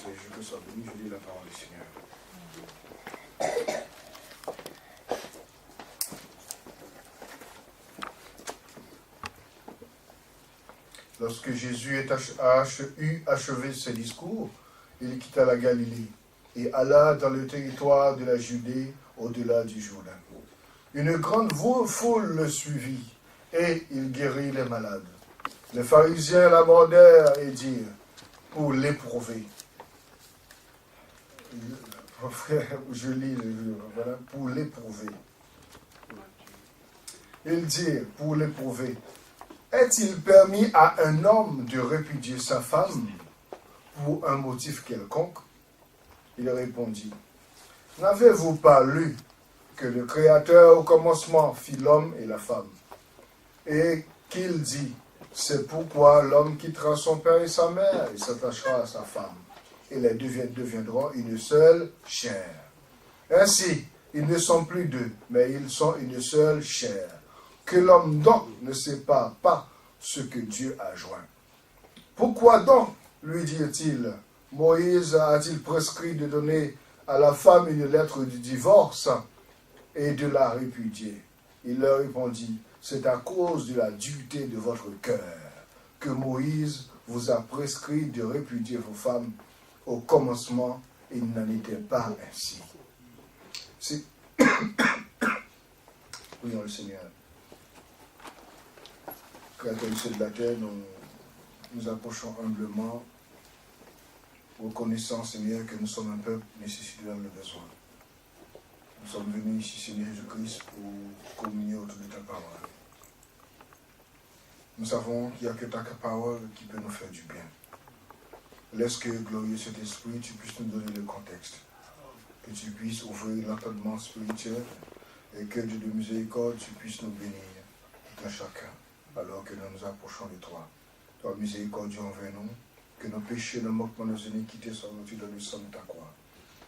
Seigneur Jésus que soit béni, je lis la parole du Seigneur. Lorsque Jésus a eu achevé ses discours, il quitta la Galilée et alla dans le territoire de la Judée au-delà du Jourdain. Une grande foule le suivit et il guérit les malades. Les pharisiens l'abordèrent et dirent, pour l'éprouver. Je lis, voilà, pour l'éprouver. Ils dirent, pour l'éprouver, est-il permis à un homme de répudier sa femme pour un motif quelconque? Il répondit, n'avez-vous pas lu que le Créateur au commencement fit l'homme et la femme, et qu'il dit, c'est pourquoi l'homme quittera son père et sa mère et s'attachera à sa femme, et les deux deviendront une seule chair. Ainsi, ils ne sont plus deux, mais ils sont une seule chair. Que l'homme donc ne sépare pas ce que Dieu a joint. Pourquoi donc, lui dit-il, Moïse a-t-il prescrit de donner à la femme une lettre de divorce et de la répudier? Il leur répondit, c'est à cause de la dureté de votre cœur que Moïse vous a prescrit de répudier vos femmes. Au commencement, il n'en était pas ainsi. C'est... Prions le Seigneur. Créateur du ciel de la terre, nous approchons humblement, reconnaissant, Seigneur, que nous sommes un peuple nécessité dans le besoin. Nous sommes venus ici, Seigneur Jésus-Christ, pour communier autour de ta parole. Nous savons qu'il n'y a que ta parole qui peut nous faire du bien. Laisse que, glorieux Saint-Esprit, tu puisses nous donner le contexte, que tu puisses ouvrir l'entendement spirituel et que, Dieu de miséricorde, tu puisses nous bénir, tout un chacun, alors que nous nous approchons de toi. Toi, miséricordieux envers nous, que nos péchés, nos manquements, nos iniquités soient retirés dans le sang de ta croix.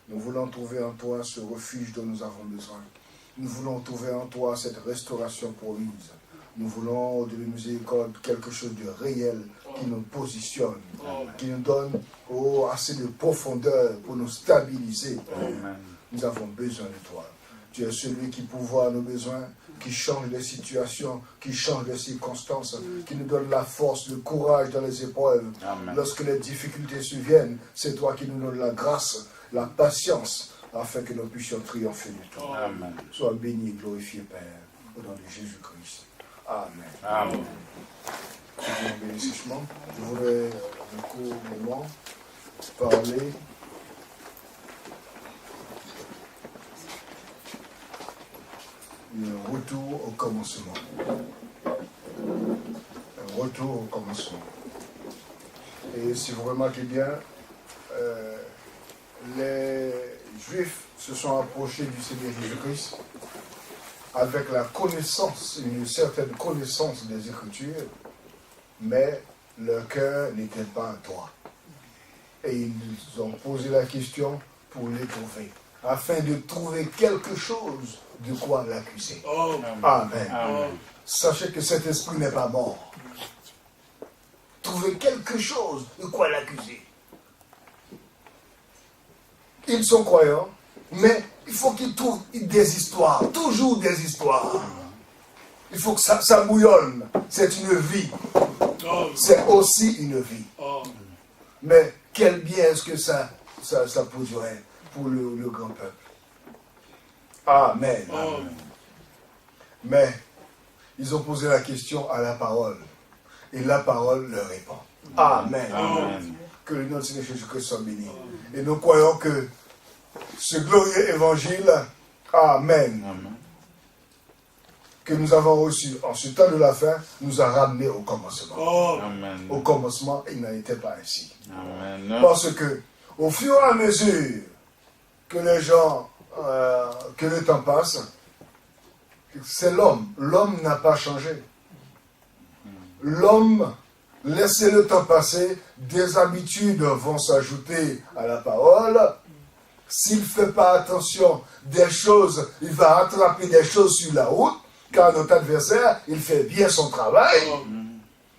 Nous voulons trouver en toi ce refuge dont nous avons besoin. Nous voulons trouver en toi cette restauration promise. Nous voulons, de la miséricorde, quelque chose de réel qui nous positionne, qui nous donne assez de profondeur pour nous stabiliser. Nous avons besoin de toi. Tu es celui qui pourvoit nos besoins, qui change les situations, qui change les circonstances, qui nous donne la force, le courage dans les épreuves. Amen. Lorsque les difficultés surviennent, c'est toi qui nous donnes la grâce, la patience, afin que nous puissions triompher de toi. Amen. Sois béni et glorifié, Père, au nom de Jésus-Christ. Amen. Amen. Je voudrais, un court moment, parler d'un retour au commencement. Un retour au commencement. Et si vous remarquez bien, les Juifs se sont approchés du Seigneur Jésus-Christ avec la connaissance, une certaine connaissance des Écritures, mais leur cœur n'était pas droit. Et ils ont posé la question pour l'éprouver, afin de trouver quelque chose de quoi l'accuser. Amen. Amen. Sachez que cet esprit n'est pas mort. Trouver quelque chose de quoi l'accuser. Ils sont croyants, mais il faut qu'ils trouvent des histoires, toujours des histoires. Il faut que ça bouillonne. C'est une vie. C'est aussi une vie. Mais quel bien est-ce que ça produirait pour le grand peuple? Amen. Amen. Mais ils ont posé la question à la parole. Et la parole leur répond. Amen. Amen. Que le nom de Seigneur Jésus-Christ soit béni. Et nous croyons que ce glorieux évangile, Amen, que nous avons reçu en ce temps de la fin, nous a ramenés au commencement. Amen. Au commencement, il n'en était pas ainsi. Amen. Parce que, au fur et à mesure que les gens, que le temps passe, c'est l'homme. L'homme n'a pas changé. L'homme, laissez le temps passer, des habitudes vont s'ajouter à la parole. S'il ne fait pas attention des choses, il va rattraper des choses sur la route, car notre adversaire, il fait bien son travail.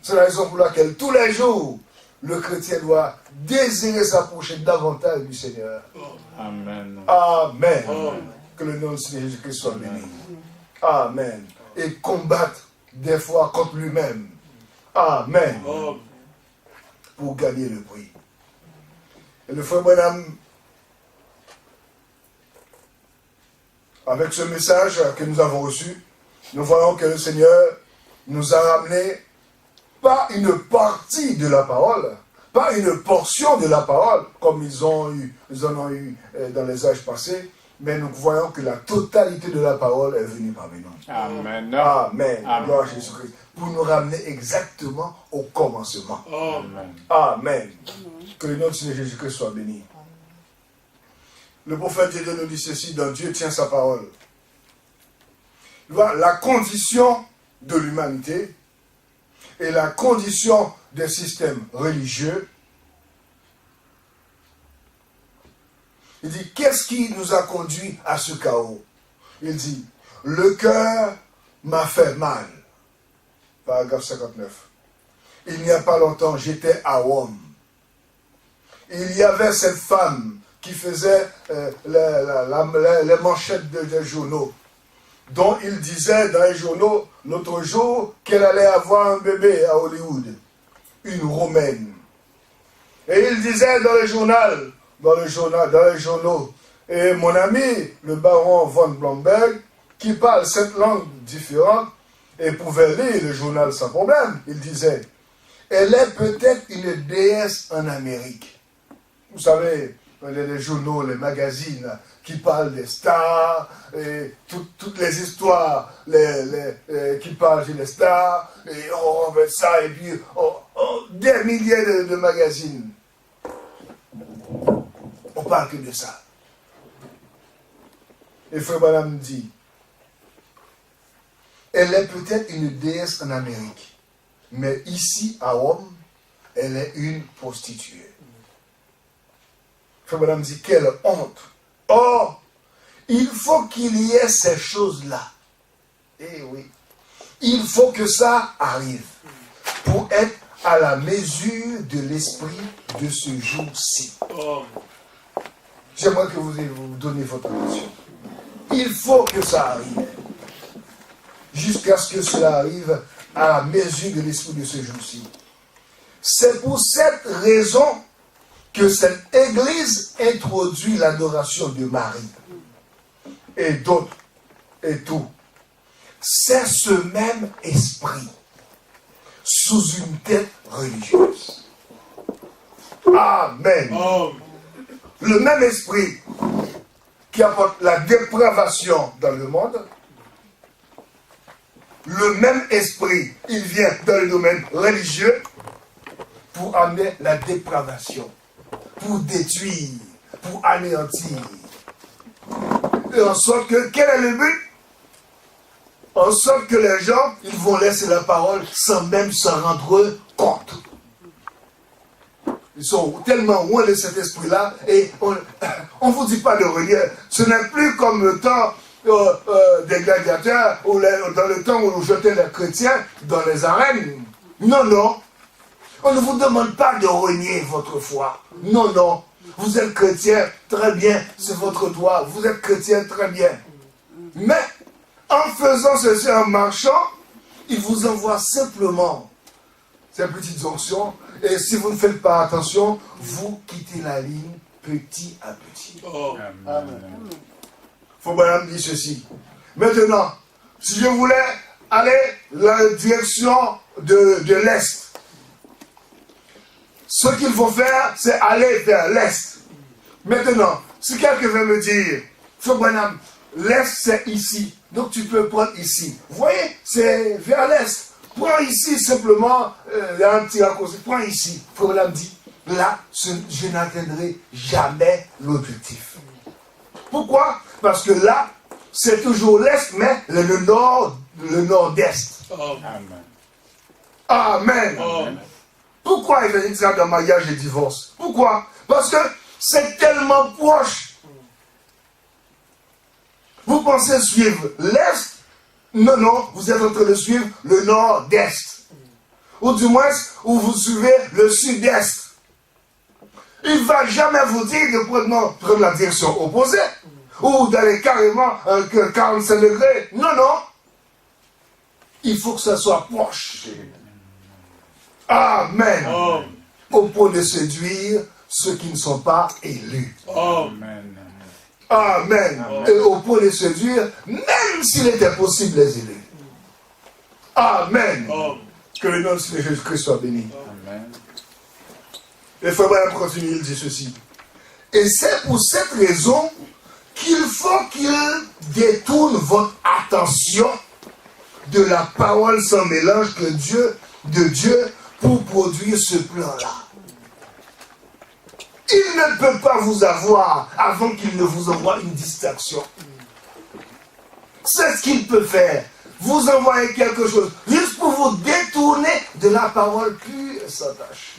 C'est la raison pour laquelle tous les jours, le chrétien doit désirer s'approcher davantage du Seigneur. Amen. Amen. Que le nom du Seigneur Jésus-Christ soit béni. Amen. Et combattre des fois contre lui-même. Amen. Pour gagner le prix. Et le frère Branham, avec ce message que nous avons reçu, nous voyons que le Seigneur nous a ramené pas une partie de la parole, pas une portion de la parole, comme ils en ont eu dans les âges passés, mais nous voyons que la totalité de la parole est venue parmi nous. Amen. Amen. Amen. Gloire à Jésus-Christ. Pour nous ramener exactement au commencement. Amen. Amen. Que le nom de Seigneur Jésus-Christ soit béni. Le prophète de Dieu nous dit ceci, dans Dieu tient sa parole. La condition de l'humanité et la condition des systèmes religieux. Il dit, qu'est-ce qui nous a conduit à ce chaos? Il dit, le cœur m'a fait mal. Paragraphe 59. Il n'y a pas longtemps, j'étais à Rome. Il y avait cette femme qui faisait les manchettes des journaux, dont il disait dans les journaux l'autre jour qu'elle allait avoir un bébé à Hollywood, une Romaine. Et il disait dans les journaux, et mon ami, le baron von Blomberg, qui parle cette langue différente, et pouvait lire le journal sans problème, il disait, elle est peut-être une déesse en Amérique. Vous savez, les journaux, les magazines qui parlent des stars, et toutes les histoires qui parlent des stars, et on met ça, et puis des milliers de magazines. On parle que de ça. Et Frère Branham dit, elle est peut-être une déesse en Amérique, mais ici à Rome, elle est une prostituée. Frère Branham dit, quelle honte. Or, il faut qu'il y ait ces choses-là. Eh oui. Il faut que ça arrive pour être à la mesure de l'esprit de ce jour-ci. J'aimerais que vous donniez votre attention. Il faut que ça arrive. Jusqu'à ce que cela arrive à la mesure de l'esprit de ce jour-ci. C'est pour cette raison que cette église introduit l'adoration de Marie. Et d'autres, et tout. C'est ce même esprit sous une tête religieuse. Amen. Le même esprit qui apporte la dépravation dans le monde, le même esprit, il vient dans le domaine religieux pour amener la dépravation, pour détruire, pour anéantir. Et en sorte que, quel est le but? En sorte que les gens, ils vont laisser la parole sans même s'en rendre compte. Ils sont tellement loin de cet esprit-là et on ne vous dit pas de renier. Ce n'est plus comme le temps des gladiateurs ou dans le temps où on jetait les chrétiens dans les arènes. Non, non. On ne vous demande pas de renier votre foi. Non, non. Vous êtes chrétien, très bien, c'est votre droit. Vous êtes chrétien, très bien. Mais en faisant ceci, en marchant, il vous envoie simplement ces petites onctions. Et si vous ne faites pas attention, vous quittez la ligne petit à petit. Amen. Faut bien dire ceci. Maintenant, si je voulais aller dans la direction de l'Est, ce qu'il faut faire, c'est aller vers l'Est. Maintenant, si quelqu'un veut me dire, Frère Branham, l'Est c'est ici, donc tu peux prendre ici. Vous voyez, c'est vers l'Est. Prends ici simplement, il y a un petit raccourci, prends ici. Frère Branham dit, là, je n'atteindrai jamais l'objectif. Pourquoi? Parce que là, c'est toujours l'Est, mais le nord-est. Amen. Amen. Amen. Pourquoi il a dit ça dans mariage et divorce? Pourquoi? Parce que c'est tellement proche. Vous pensez suivre l'Est? Non, non, vous êtes en train de suivre le nord-est. ou du moins où vous suivez le sud-est. Il ne va jamais vous dire de prendre la direction opposée, ou d'aller carrément 45 degrés. Non, non. Il faut que ça soit proche. Amen. Au point de séduire ceux qui ne sont pas élus. Amen. Amen. Et au point de séduire, même s'il était possible, les élus. Amen. Que le nom de Jésus-Christ soit béni. Amen. Et frère Branham continue, il dit ceci. Et c'est pour cette raison qu'il faut qu'il détourne votre attention de la parole sans mélange de Dieu pour produire ce plan-là. Il ne peut pas vous avoir avant qu'il ne vous envoie une distraction. C'est ce qu'il peut faire. Vous envoyer quelque chose juste pour vous détourner de la parole pure et sans tâche.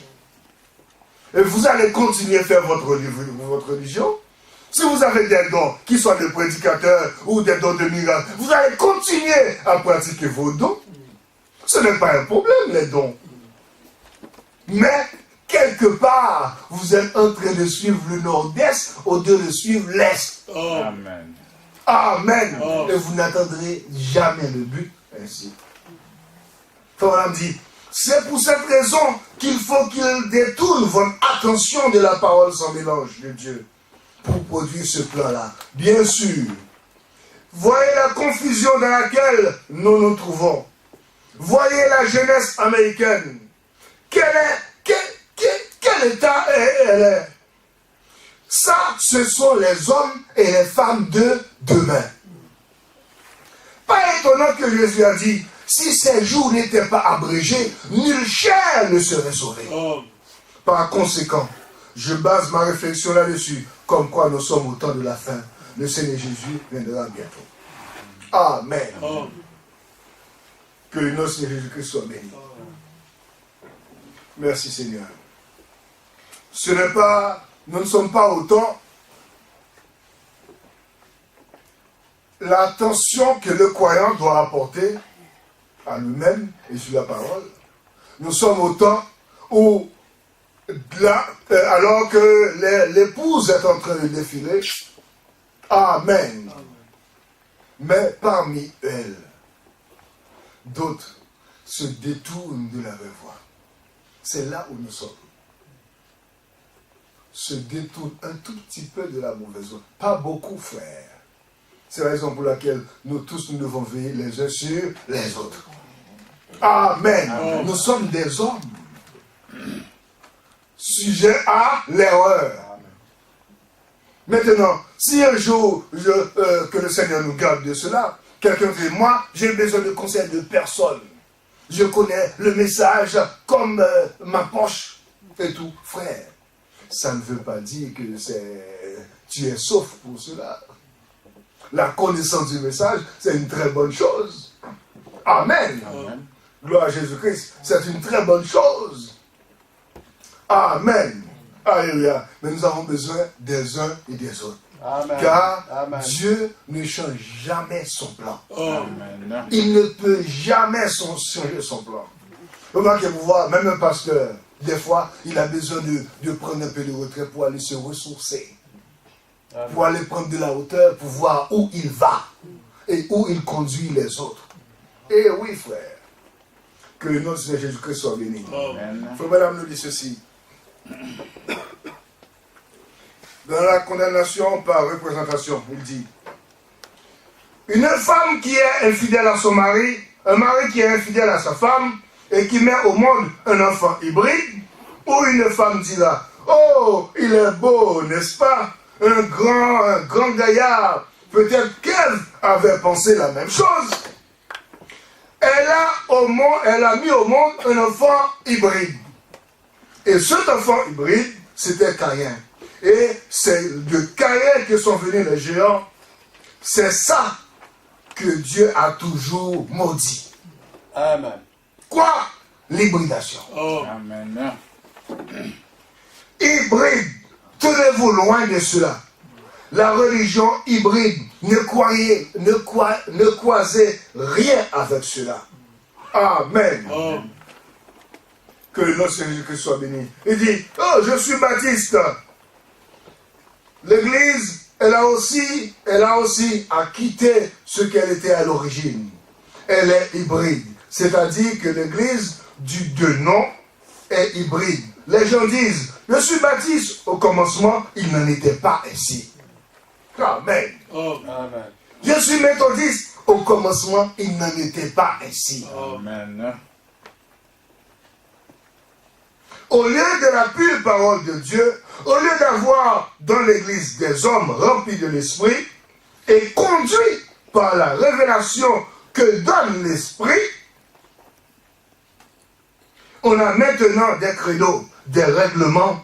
Et vous allez continuer à faire votre religion. Si vous avez des dons, qu'ils soient de prédicateurs ou des dons de miracles, vous allez continuer à pratiquer vos dons. Ce n'est pas un problème, les dons. Mais, quelque part, vous êtes en train de suivre le nord-est au lieu de suivre l'est. Amen. Amen. Et vous n'atteindrez jamais le but ainsi. Frère dit, c'est pour cette raison qu'il faut qu'il détourne votre attention de la parole sans mélange de Dieu pour produire ce plan-là. Bien sûr, voyez la confusion dans laquelle nous nous trouvons. Voyez la jeunesse américaine. Quel état elle est? Ça, ce sont les hommes et les femmes de demain. Pas étonnant que Jésus a dit, si ces jours n'étaient pas abrégés, nulle chair ne serait sauvée. Par conséquent, je base ma réflexion là-dessus, comme quoi nous sommes au temps de la fin. Le Seigneur Jésus viendra bientôt. Amen. Que le nom de Jésus-Christ soit béni. Merci Seigneur. Nous ne sommes pas au temps. L'attention que le croyant doit apporter à lui-même et sur la parole. Nous sommes au temps où, là, alors que l'épouse est en train de défiler, Amen. Mais parmi elles, d'autres se détournent de la vraie voie. C'est là où nous sommes. Se détournent un tout petit peu de la mauvaise voie. Pas beaucoup, frère. C'est la raison pour laquelle nous tous, nous devons veiller les uns sur les autres. Amen. Amen. Nous sommes des hommes sujets à l'erreur. Maintenant, si un jour que le Seigneur nous garde de cela, quelqu'un dit, moi, j'ai besoin de conseils de personne. Je connais le message comme ma poche et tout. Frère, ça ne veut pas dire que tu es sauf pour cela. La connaissance du message, c'est une très bonne chose. Amen. Amen. Gloire à Jésus-Christ, c'est une très bonne chose. Amen. Alléluia. Mais nous avons besoin des uns et des autres. Amen. Car Amen. Dieu ne change jamais son plan. Amen. Il ne peut jamais changer son plan. Remarquez-vous voir, même un pasteur, des fois, il a besoin de prendre un peu de retrait pour aller se ressourcer. Amen. Pour aller prendre de la hauteur, pour voir où il va et où il conduit les autres. Et oui, frère, que le nom de Jésus-Christ soit béni. Frère Madame nous dit ceci. Dans la condamnation par représentation, il dit, une femme qui est infidèle à son mari, un mari qui est infidèle à sa femme et qui met au monde un enfant hybride, ou une femme dira, oh, il est beau, n'est-ce pas? Un grand gaillard, peut-être qu'elle avait pensé la même chose. Elle a mis au monde un enfant hybride. Et cet enfant hybride, c'était Caïn. Et c'est de Caïn que sont venus les géants. C'est ça que Dieu a toujours maudit. Amen. Quoi? L'hybridation. Oh. Amen. Hybride. Tenez-vous loin de cela. La religion hybride, ne croisez rien avec cela. Amen. Oh. Que le nom de Jésus-Christ soit béni. Il dit, oh, je suis baptiste. L'église, elle a aussi quitté ce qu'elle était à l'origine. Elle est hybride. C'est-à-dire que l'église du deux noms est hybride. Les gens disent, je suis baptiste. Au commencement, il n'en était pas ainsi. Amen. Amen. Je suis méthodiste. Au commencement, il n'en était pas ainsi. Amen. Au lieu de la pure parole de Dieu, au lieu d'avoir dans l'église des hommes remplis de l'esprit et conduits par la révélation que donne l'esprit, on a maintenant des credos, des règlements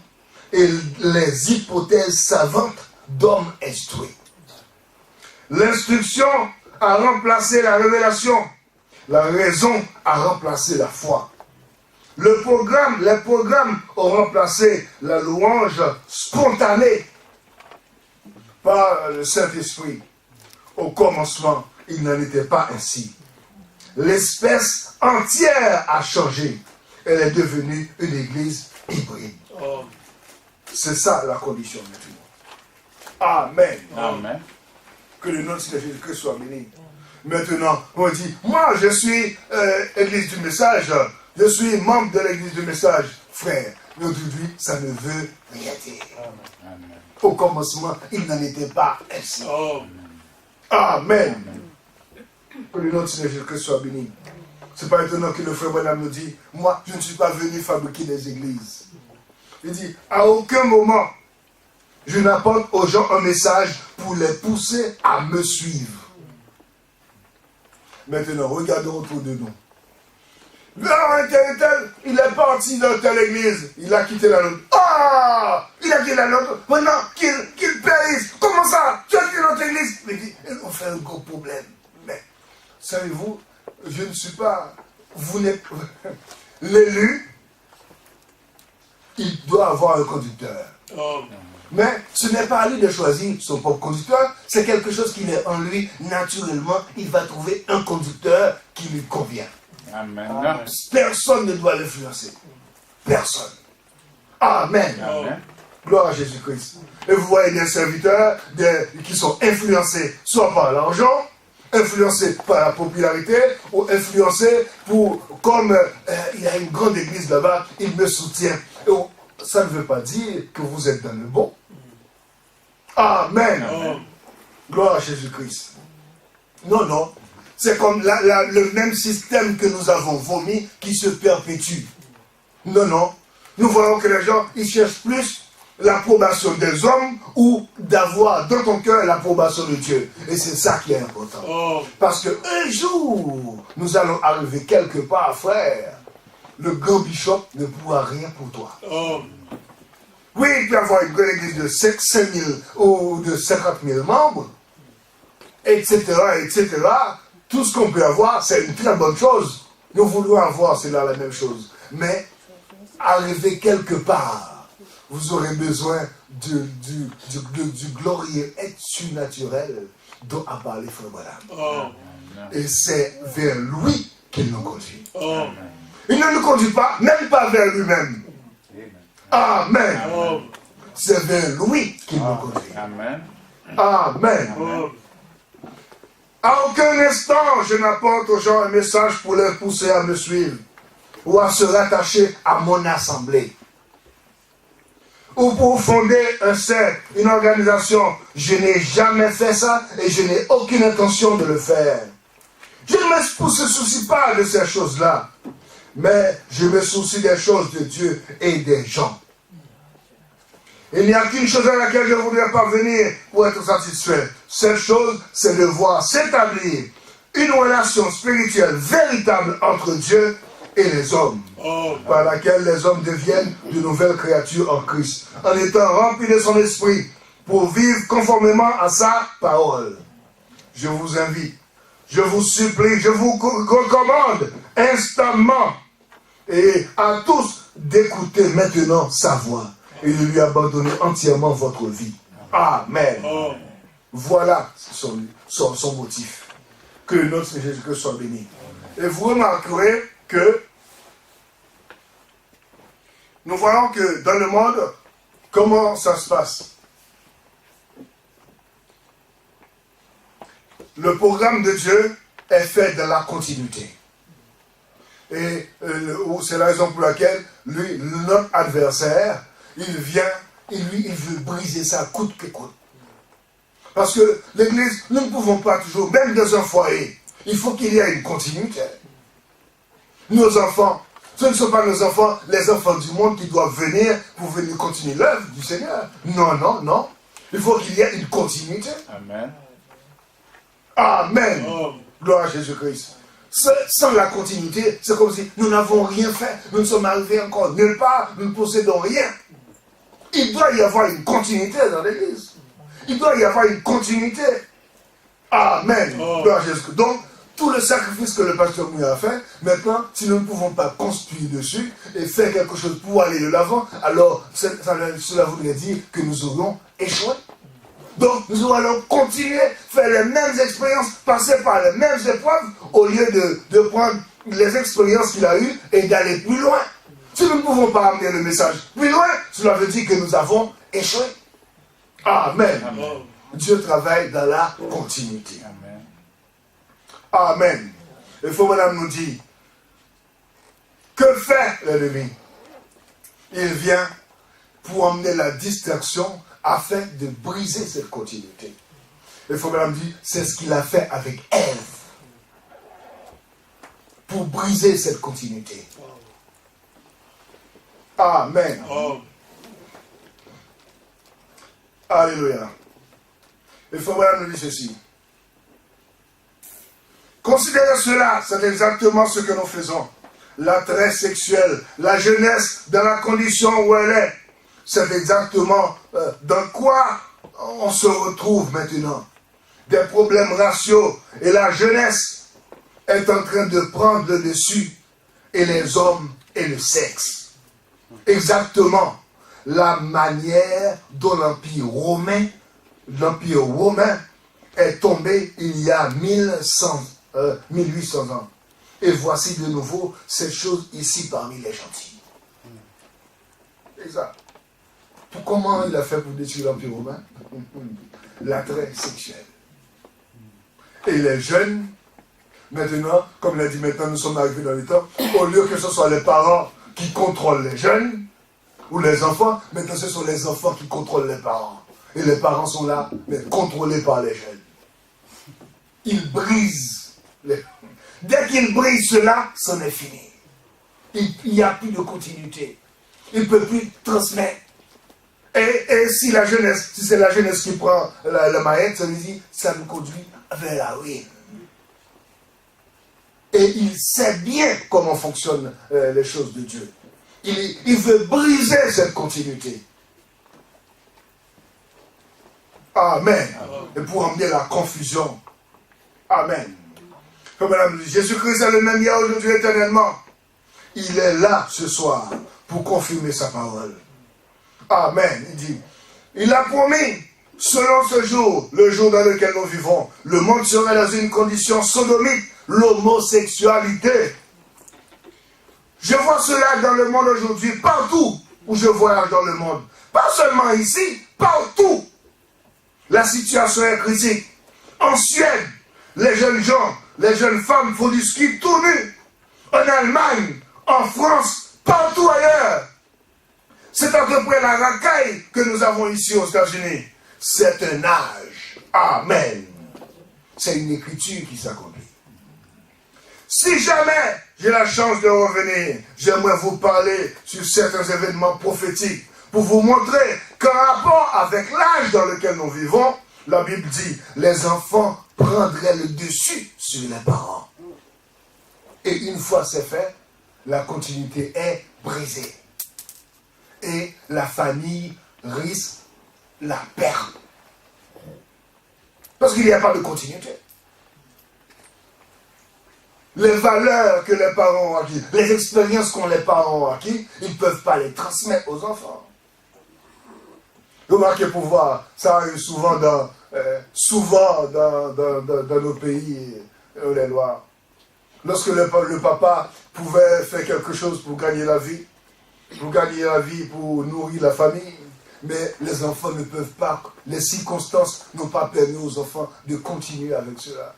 et les hypothèses savantes d'hommes instruits. L'instruction a remplacé la révélation. La raison a remplacé la foi. Les programmes ont remplacé la louange spontanée par le Saint-Esprit. Au commencement, il n'en était pas ainsi. L'espèce entière a changé. Elle est devenue une église hybride. C'est ça la condition maintenant. Amen. Amen. Que le nom de Jésus-Christ soit béni. Maintenant, on dit, moi je suis église du message, je suis membre de l'église du message, frère. Mais aujourd'hui, ça ne veut rien dire. Amen. Au commencement, il n'en était pas ainsi. Amen. Que le nom de Jésus-Christ soit béni. C'est pas étonnant que le frère Branham nous dit, moi, je ne suis pas venu fabriquer des églises. Il dit, à aucun moment, je n'apporte aux gens un message pour les pousser à me suivre. Maintenant, regardons autour de nous. Là, tel, il est parti dans telle église, il a quitté la nôtre. Ah, il a quitté la nôtre, maintenant qu'il périsse. Comment ça? Tu as quitté notre église? Mais on fait un gros problème. Mais, savez-vous, je ne suis pas... Vous n'êtes... L'élu, il doit avoir un conducteur. Mais ce n'est pas à lui de choisir son propre conducteur, c'est quelque chose qui est en lui naturellement. Il va trouver un conducteur qui lui convient. Amen. Personne ne doit l'influencer. Personne. Amen. Amen. Gloire à Jésus-Christ. Et vous voyez des serviteurs qui sont influencés soit par l'argent, influencés par la popularité, ou influencés comme il y a une grande église là-bas, il me soutient. Et ça ne veut pas dire que vous êtes dans le bon. Amen. Amen. Gloire à Jésus-Christ. Non, non. C'est comme le même système que nous avons vomi qui se perpétue. Non, non. Nous voyons que les gens, ils cherchent plus l'approbation des hommes ou d'avoir dans ton cœur l'approbation de Dieu. Et c'est ça qui est important. Parce qu'un jour, nous allons arriver quelque part, frère. Le grand bishop ne pourra rien pour toi. Oui, il peut y avoir une grande église de 5 000 ou de 50 000 membres, etc., etc. Tout ce qu'on peut avoir, c'est une très bonne chose. Nous voulons avoir, c'est là la même chose. Mais, arriver quelque part, vous aurez besoin du glorieux être surnaturel dont a parlé Frère Branham. Et c'est vers lui qu'il nous conduit. Il ne nous conduit pas, même pas vers lui-même. Amen. C'est vers lui qu'il nous conduit. Amen. Amen. À aucun instant, je n'apporte aux gens un message pour les pousser à me suivre ou à se rattacher à mon assemblée. Ou pour fonder un cercle, une organisation. Je n'ai jamais fait ça et je n'ai aucune intention de le faire. Je ne me soucie pas de ces choses-là. Mais je me soucie des choses de Dieu et des gens. Il n'y a qu'une chose à laquelle je voudrais parvenir pour être satisfait. Cette chose, c'est de voir s'établir une relation spirituelle véritable entre Dieu et les hommes, par laquelle les hommes deviennent de nouvelles créatures en Christ, en étant remplis de son esprit pour vivre conformément à sa parole. Je vous invite, je vous supplie, je vous recommande instamment et à tous d'écouter maintenant sa voix et de lui abandonner entièrement votre vie. Amen. Voilà son motif. Que le nom de Jésus-Christ soit béni. Et vous remarquerez que nous voyons que dans le monde, comment ça se passe? Le programme de Dieu est fait dans la continuité. Et c'est la raison pour laquelle, lui, notre adversaire, il vient, il veut briser ça coûte que coûte. Parce que l'Église, nous ne pouvons pas toujours, même dans un foyer, il faut qu'il y ait une continuité. Nos enfants, ce ne sont pas nos enfants, les enfants du monde qui doivent venir pour venir continuer l'œuvre du Seigneur. Non, non, non. Il faut qu'il y ait une continuité. Amen. Amen. Gloire à Jésus-Christ. Sans la continuité, c'est comme si nous n'avons rien fait. Nous ne sommes arrivés encore nulle part. Nous ne possédons rien. Il doit y avoir une continuité dans l'Église. Il doit y avoir une continuité. Amen. Gloire à Jésus-Christ. Donc, tout le sacrifice que le pasteur Mouya a fait, maintenant, si nous ne pouvons pas construire dessus et faire quelque chose pour aller de l'avant, alors cela voudrait dire que nous aurions échoué. Donc, nous allons continuer, faire les mêmes expériences, passer par les mêmes épreuves, au lieu de prendre les expériences qu'il a eues et d'aller plus loin. Si nous ne pouvons pas amener le message plus loin, cela veut dire que nous avons échoué. Amen. Amen. Dieu travaille dans la continuité. Amen. Amen. Il faut madame nous dire, que fait l'ennemi? Il vient pour emmener la distraction afin de briser cette continuité. Il faut madame dire, c'est ce qu'il a fait avec Ève. Pour briser cette continuité. Amen. Alléluia. Il faut madame nous dire ceci. Considérez cela, c'est exactement ce que nous faisons. L'attrait sexuel, la jeunesse dans la condition où elle est, c'est exactement dans quoi on se retrouve maintenant. Des problèmes raciaux et la jeunesse est en train de prendre le dessus et les hommes et le sexe. Exactement la manière dont l'Empire romain est tombé il y a 1800 ans. Et voici de nouveau cette chose ici parmi les gentils. Exact. Comment il a fait pour détruire l'Empire romain? L'attrait sexuel. Et les jeunes, maintenant, comme il a dit, maintenant nous sommes arrivés dans les temps, au lieu que ce soit les parents qui contrôlent les jeunes, ou les enfants, maintenant ce sont les enfants qui contrôlent les parents. Et les parents sont là, mais contrôlés par les jeunes. Ils brisent. Dès qu'ils brisent cela, c'en est fini. Il n'y a plus de continuité. Il ne peut plus transmettre. Et si la jeunesse, si c'est la jeunesse qui prend la maillette, ça veut dire, ça nous conduit vers la ruine. Et il sait bien comment fonctionnent les choses de Dieu. Il veut briser cette continuité. Amen. Et pour emmener la confusion. Amen. Comme madame dit, Jésus-Christ est le même hier, aujourd'hui, éternellement. Il est là ce soir pour confirmer sa parole. Amen. Il dit, il a promis, selon ce jour, le jour dans lequel nous vivons, le monde serait dans une condition sodomite, l'homosexualité. Je vois cela dans le monde aujourd'hui, partout où je voyage dans le monde. Pas seulement ici, partout. La situation est critique. En Suède, les jeunes gens, les jeunes femmes font du ski tout nus. En Allemagne, en France, partout ailleurs. C'est à peu près la racaille que nous avons ici aux États-Unis. C'est un âge. Amen. C'est une écriture qui s'accomplit. Si jamais j'ai la chance de revenir, j'aimerais vous parler sur certains événements prophétiques pour vous montrer qu'en rapport avec l'âge dans lequel nous vivons, la Bible dit, les enfants prendraient le dessus sur les parents. Et une fois c'est fait, la continuité est brisée. Et la famille risque la perte. Parce qu'il n'y a pas de continuité. Les valeurs que les parents ont acquises, les expériences que les parents ont acquises, ils ne peuvent pas les transmettre aux enfants. Remarquez pour voir, ça arrive souvent dans nos pays, les lois. Lorsque le papa pouvait faire quelque chose pour gagner la vie, pour gagner la vie, pour nourrir la famille. Mais les enfants ne peuvent pas, les circonstances n'ont pas permis aux enfants de continuer avec cela.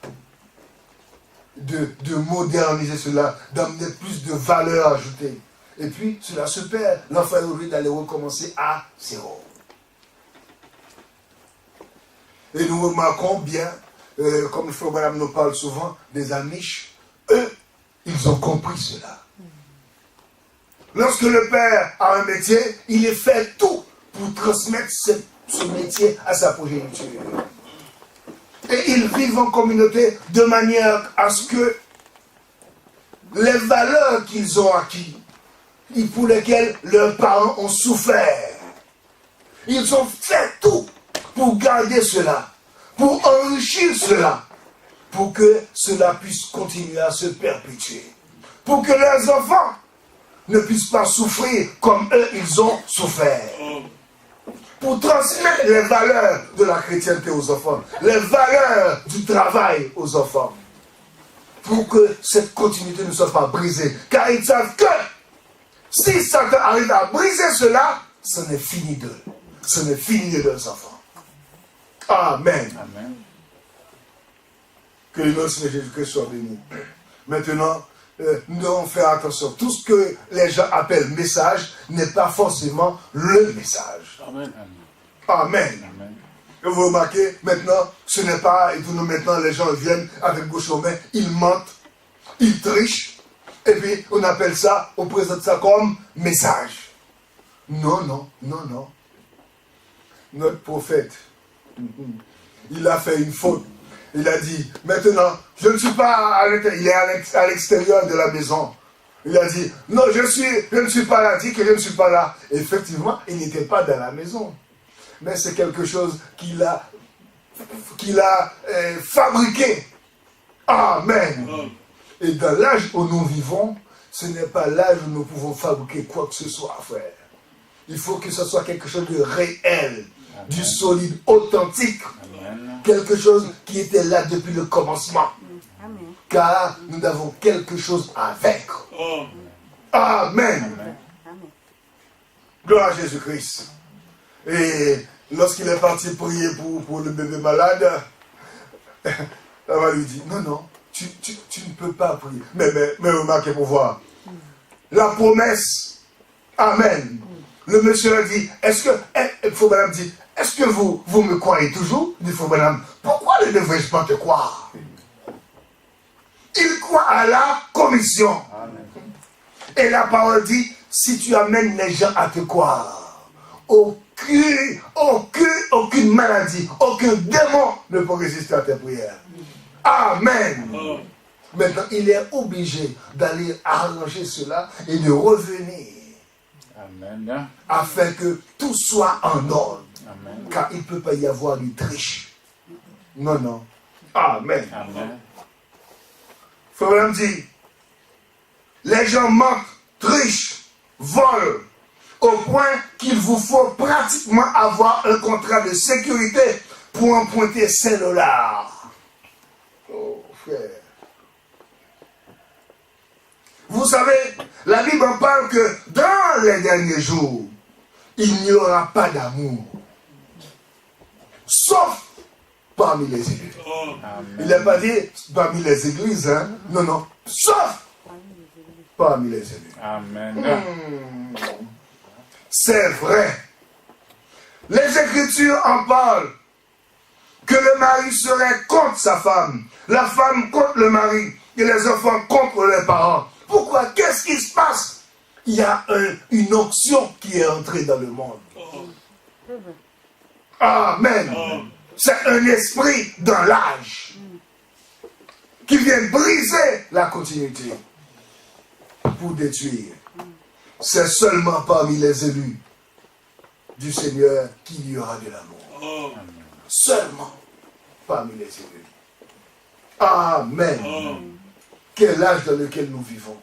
De moderniser cela, d'amener plus de valeur ajoutée. Et puis, cela se perd. L'enfant est obligé d'aller recommencer à zéro. Et nous remarquons bien, comme le frère Branham nous parle souvent, des Amish, eux, ils ont compris cela. Lorsque le père a un métier, il fait tout pour transmettre ce métier à sa progéniture. Et ils vivent en communauté de manière à ce que les valeurs qu'ils ont acquises, et pour lesquelles leurs parents ont souffert, ils ont fait tout pour garder cela, pour enrichir cela, pour que cela puisse continuer à se perpétuer, pour que leurs enfants ne puissent pas souffrir comme eux ils ont souffert, pour transmettre les valeurs de la chrétienté aux enfants, les valeurs du travail aux enfants, pour que cette continuité ne soit pas brisée, car ils savent que si Satan arrive à briser cela, ce n'est fini d'eux, ce n'est fini de leurs enfants. Amen. Amen. Que le nom de Jésus-Christ soit béni. Maintenant, nous devons faire attention. Tout ce que les gens appellent message n'est pas forcément le message. Amen. Amen. Amen. Et vous remarquez, maintenant, ce n'est pas, et tout maintenant, les gens viennent avec bouche aux mains, ils mentent, ils trichent, et puis on appelle ça, on présente ça comme message. Non, non, non, non. Notre prophète, il a fait une faute. Il a dit, maintenant, je ne suis pas à l'intérieur, il est à l'extérieur de la maison. Il a dit, non, je ne suis pas là, dit que je ne suis pas là. Et effectivement, il n'était pas dans la maison. Mais c'est quelque chose qu'il a fabriqué. Amen. Et dans l'âge où nous vivons, ce n'est pas l'âge où nous pouvons fabriquer quoi que ce soit, frère. Il faut que ce soit quelque chose de réel, Amen. Du solide, authentique. Amen. Quelque chose qui était là depuis le commencement. Amen. Car nous avons quelque chose à vaincre. Amen. Amen. Gloire à Jésus-Christ. Et lorsqu'il est parti prier pour le bébé malade, elle va lui dire, non, non, tu ne peux pas prier. Mais remarquez pour voir. La promesse, Amen. Le monsieur a dit, est-ce que, Frère Branham dit, est-ce que vous me croyez toujours? Dit Frère Branham, pourquoi ne devrais-je pas te croire? Il croit à la commission. Amen. Et la parole dit, si tu amènes les gens à te croire, aucune maladie, aucun démon ne peut résister à tes prières. Amen. Maintenant, il est obligé d'aller arranger cela et de revenir. Amen. Afin que tout soit en ordre. Amen. Car il ne peut pas y avoir du triche. Non, non. Amen. Amen. Frère dit, les gens mentent, trichent, volent, au point qu'il vous faut pratiquement avoir un contrat de sécurité pour emprunter $5. Oh, frère. Vous savez, la Bible en parle que dans les derniers jours, il n'y aura pas d'amour. Sauf parmi les élus. Amen. Il n'a pas dit parmi les églises, hein? Non, non. Sauf parmi les élus. Amen. C'est vrai. Les Écritures en parlent. Que le mari serait contre sa femme, la femme contre le mari, et les enfants contre les parents. Pourquoi? Qu'est-ce qui se passe? Il y a une onction qui est entrée dans le monde. Amen. C'est un esprit dans l'âge qui vient briser la continuité pour détruire. C'est seulement parmi les élus du Seigneur qu'il y aura de l'amour. Seulement parmi les élus. Amen. Quel âge dans lequel nous vivons?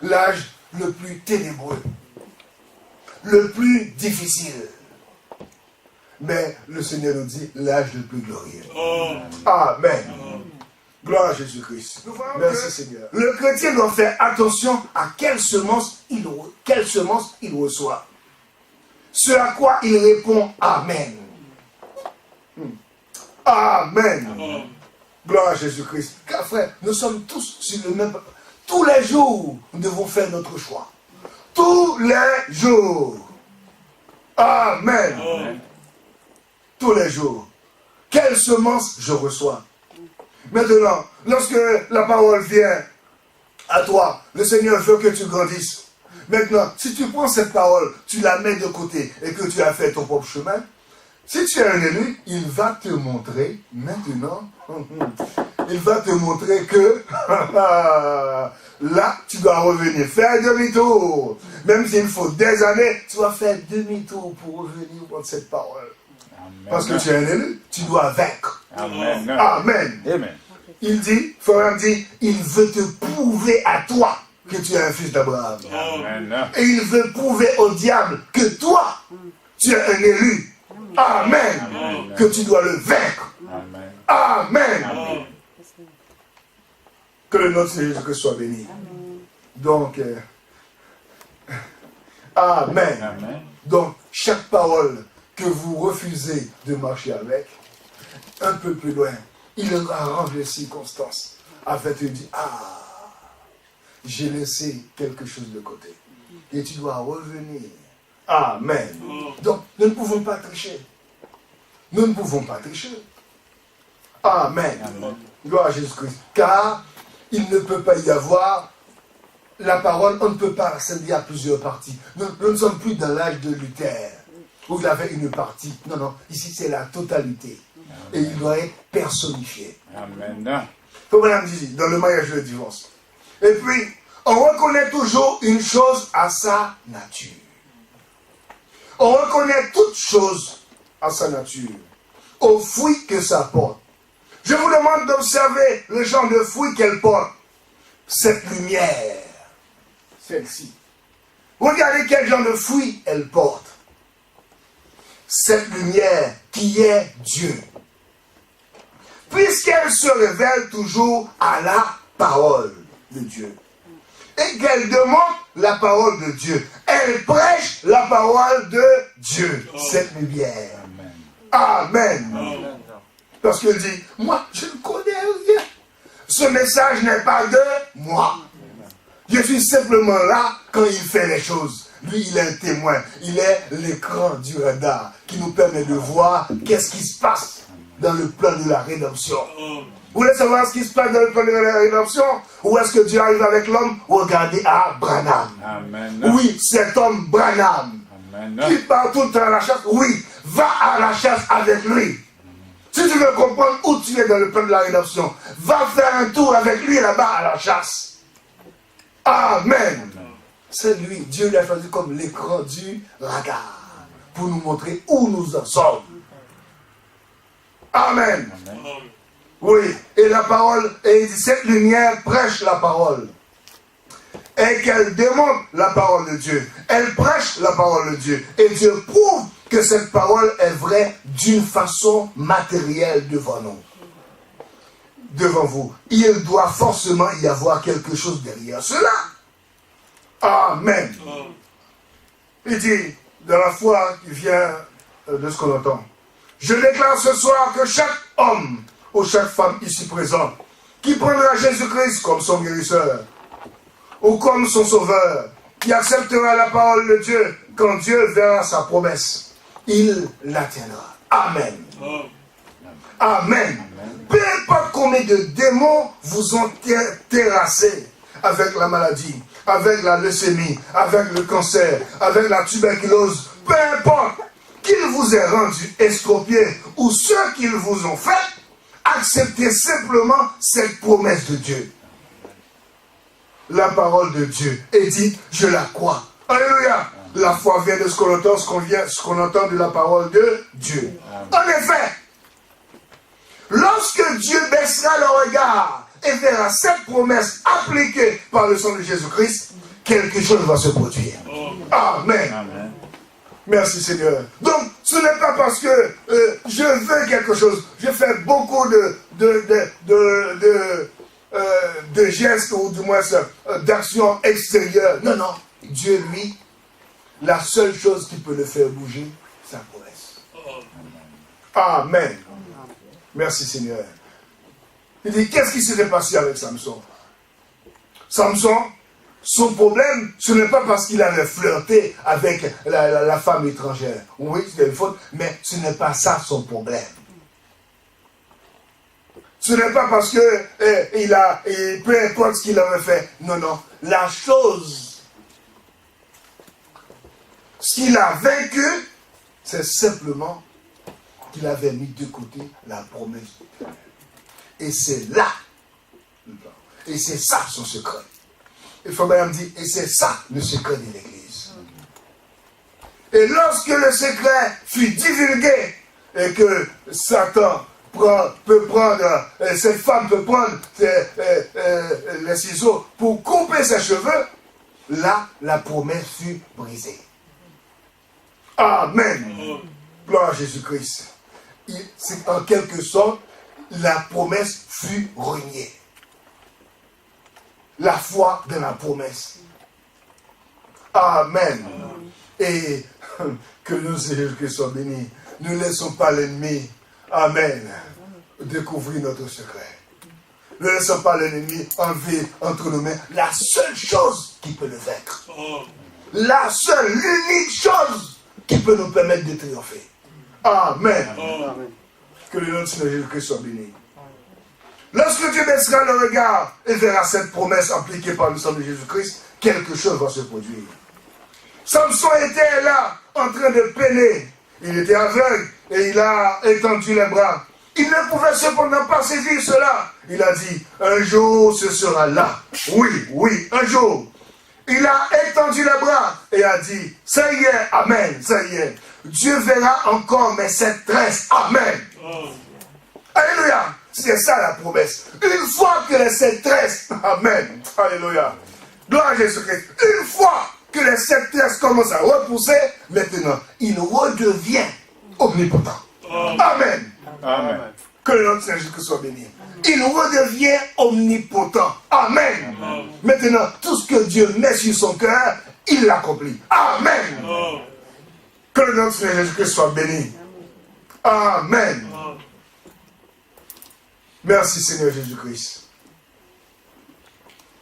L'âge le plus ténébreux, le plus difficile. Mais le Seigneur nous dit l'âge le plus glorieux. Amen. Gloire à Jésus-Christ. Merci Seigneur. Le chrétien doit faire attention à quelle semence il reçoit. Ce à quoi il répond Amen. Amen. Gloire à Jésus-Christ. Car frère, nous sommes tous sur le même... Tous les jours, nous devons faire notre choix. Tous les jours. Amen. Tous les jours. Quelle semence je reçois? Maintenant, lorsque la parole vient à toi, le Seigneur veut que tu grandisses. Maintenant, si tu prends cette parole, tu la mets de côté et que tu as fait ton propre chemin, si tu es un élu, il va te montrer maintenant, il va te montrer que là, tu dois revenir, faire demi-tour. Même s'il faut des années, tu dois faire demi-tour pour revenir prendre cette parole. Amen. Parce que tu es un élu, tu dois vaincre. Amen. Amen. Amen. Il dit, Florian dit, il veut te prouver à toi que tu es un fils d'Abraham. Et il veut prouver au diable que toi, tu es un élu. Amen. Amen. Que tu dois le vaincre. Amen. Amen. Amen. Que le nom de Jésus-Christ soit béni. Amen. Donc, Amen. Amen. Donc, chaque parole que vous refusez de marcher avec, un peu plus loin, il arrange les circonstances afin de te dire, j'ai laissé quelque chose de côté. Et tu dois revenir. Amen. Donc, nous ne pouvons pas tricher. Nous ne pouvons pas tricher. Amen. Amen. Gloire à Jésus-Christ. Car il ne peut pas y avoir la parole, on ne peut pas scinder à plusieurs parties. Nous ne sommes plus dans l'âge de Luther, où il avait une partie. Non, non, ici c'est la totalité. Amen. Et il doit être personnifié. Amen. Comme Madame dit, dans le mariage et le divorce. Et puis, on reconnaît toujours une chose à sa nature. On reconnaît toute chose à sa nature, aux fruits que ça porte. Je vous demande d'observer le genre de fruits qu'elle porte. Cette lumière, celle-ci. Regardez quel genre de fruits elle porte. Cette lumière qui est Dieu. Puisqu'elle se révèle toujours à la parole de Dieu. Et qu'elle demande la parole de Dieu. Elle prêche la parole de Dieu. Cette lumière. Amen. Amen. Parce qu'il dit, moi, je ne connais rien. Ce message n'est pas de moi. Je suis simplement là quand il fait les choses. Lui, il est un témoin. Il est l'écran du radar qui nous permet de voir qu'est-ce qui se passe dans le plan de la rédemption. Vous voulez savoir ce qui se passe dans le plan de la rédemption? Où est-ce que Dieu arrive avec l'homme? Regardez à Branham. Amen. Oui, cet homme Branham. Amen. Qui part tout le temps à la chasse. Oui, va à la chasse avec lui. Si tu veux comprendre où tu es dans le plan de la rédemption, va faire un tour avec lui là-bas à la chasse. Amen. C'est lui, Dieu l'a choisi comme l'écran du radar pour nous montrer où nous en sommes. Amen. Amen. Oui, et la parole, et il dit, cette lumière prêche la parole. Et qu'elle demande la parole de Dieu. Elle prêche la parole de Dieu. Et Dieu prouve que cette parole est vraie d'une façon matérielle devant nous. Devant vous. Il doit forcément y avoir quelque chose derrière cela. Amen. Il dit, dans la foi qui vient de ce qu'on entend, je déclare ce soir que chaque homme ou chaque femme ici présente qui prendra Jésus-Christ comme son guérisseur ou comme son sauveur, qui acceptera la parole de Dieu quand Dieu verra sa promesse, il l'atteindra. Amen. Amen. Peu importe combien de démons vous ont terrassé avec la maladie, avec la leucémie, avec le cancer, avec la tuberculose, peu importe qu'il vous ait rendu estropié ou ce qu'ils vous ont fait, acceptez simplement cette promesse de Dieu. La parole de Dieu est dite, je la crois. Alléluia. La foi vient de ce qu'on entend, ce qu'on entend de la parole de Dieu. En effet, lorsque Dieu baissera le regard et verra cette promesse appliquée par le sang de Jésus-Christ, quelque chose va se produire. Amen. Amen. Merci Seigneur. Donc, ce n'est pas parce que je veux quelque chose. Je fais beaucoup de gestes ou du moins d'action extérieure. Non, non. Dieu, lui, la seule chose qui peut le faire bouger, c'est sa promesse. Amen. Merci Seigneur. Il dit, qu'est-ce qui s'était passé avec Samson? Samson, son problème, ce n'est pas parce qu'il avait flirté avec la femme étrangère. Oui, c'était une faute, mais ce n'est pas ça son problème. Ce n'est pas parce que peu importe ce qu'il avait fait. Non, non. La chose, ce qu'il a vaincu, c'est simplement qu'il avait mis de côté la promesse de Dieu. Et c'est là, et c'est ça son secret. Et Fabian dit, et c'est ça le secret de l'Église. Et lorsque le secret fut divulgué, et que Satan peut prendre, cette femme peut prendre les ciseaux pour couper ses cheveux, là, la promesse fut brisée. Amen. Gloire à Jésus-Christ. C'est en quelque sorte, la promesse fut reniée. La foi de la promesse. Amen. Et que nous, Seigneur, que soit bénis. Ne laissons pas l'ennemi, amen, découvrir notre secret. Ne laissons pas l'ennemi enlever entre nos mains la seule chose qui peut le vaincre. La seule, l'unique chose qui peut nous permettre de triompher. Amen. Que le nom de Seigneur Jésus-Christ soit béni. Lorsque Dieu baissera le regard et verra cette promesse appliquée par le sang de Jésus-Christ, quelque chose va se produire. Samson était là, en train de peiner. Il était aveugle et il a étendu les bras. Il ne pouvait cependant pas saisir cela. Il a dit, un jour ce sera là. Oui, oui, un jour. Il a étendu les bras et a dit, ça y est, amen, ça y est. Dieu verra encore mes sept tresses. Amen. Alléluia. C'est ça la promesse. Une fois que les sept tresses, amen. Alléluia. Gloire à Jésus-Christ. Une fois que les sept tresses commencent à repousser, maintenant, il redevient omnipotent. Amen. Amen. Que le nom de Seigneur Jésus-Christ soit béni. Il redevient omnipotent. Amen. Maintenant, tout ce que Dieu met sur son cœur, il l'accomplit. Amen. Que le nom de Seigneur Jésus-Christ soit béni. Amen. Merci Seigneur Jésus-Christ.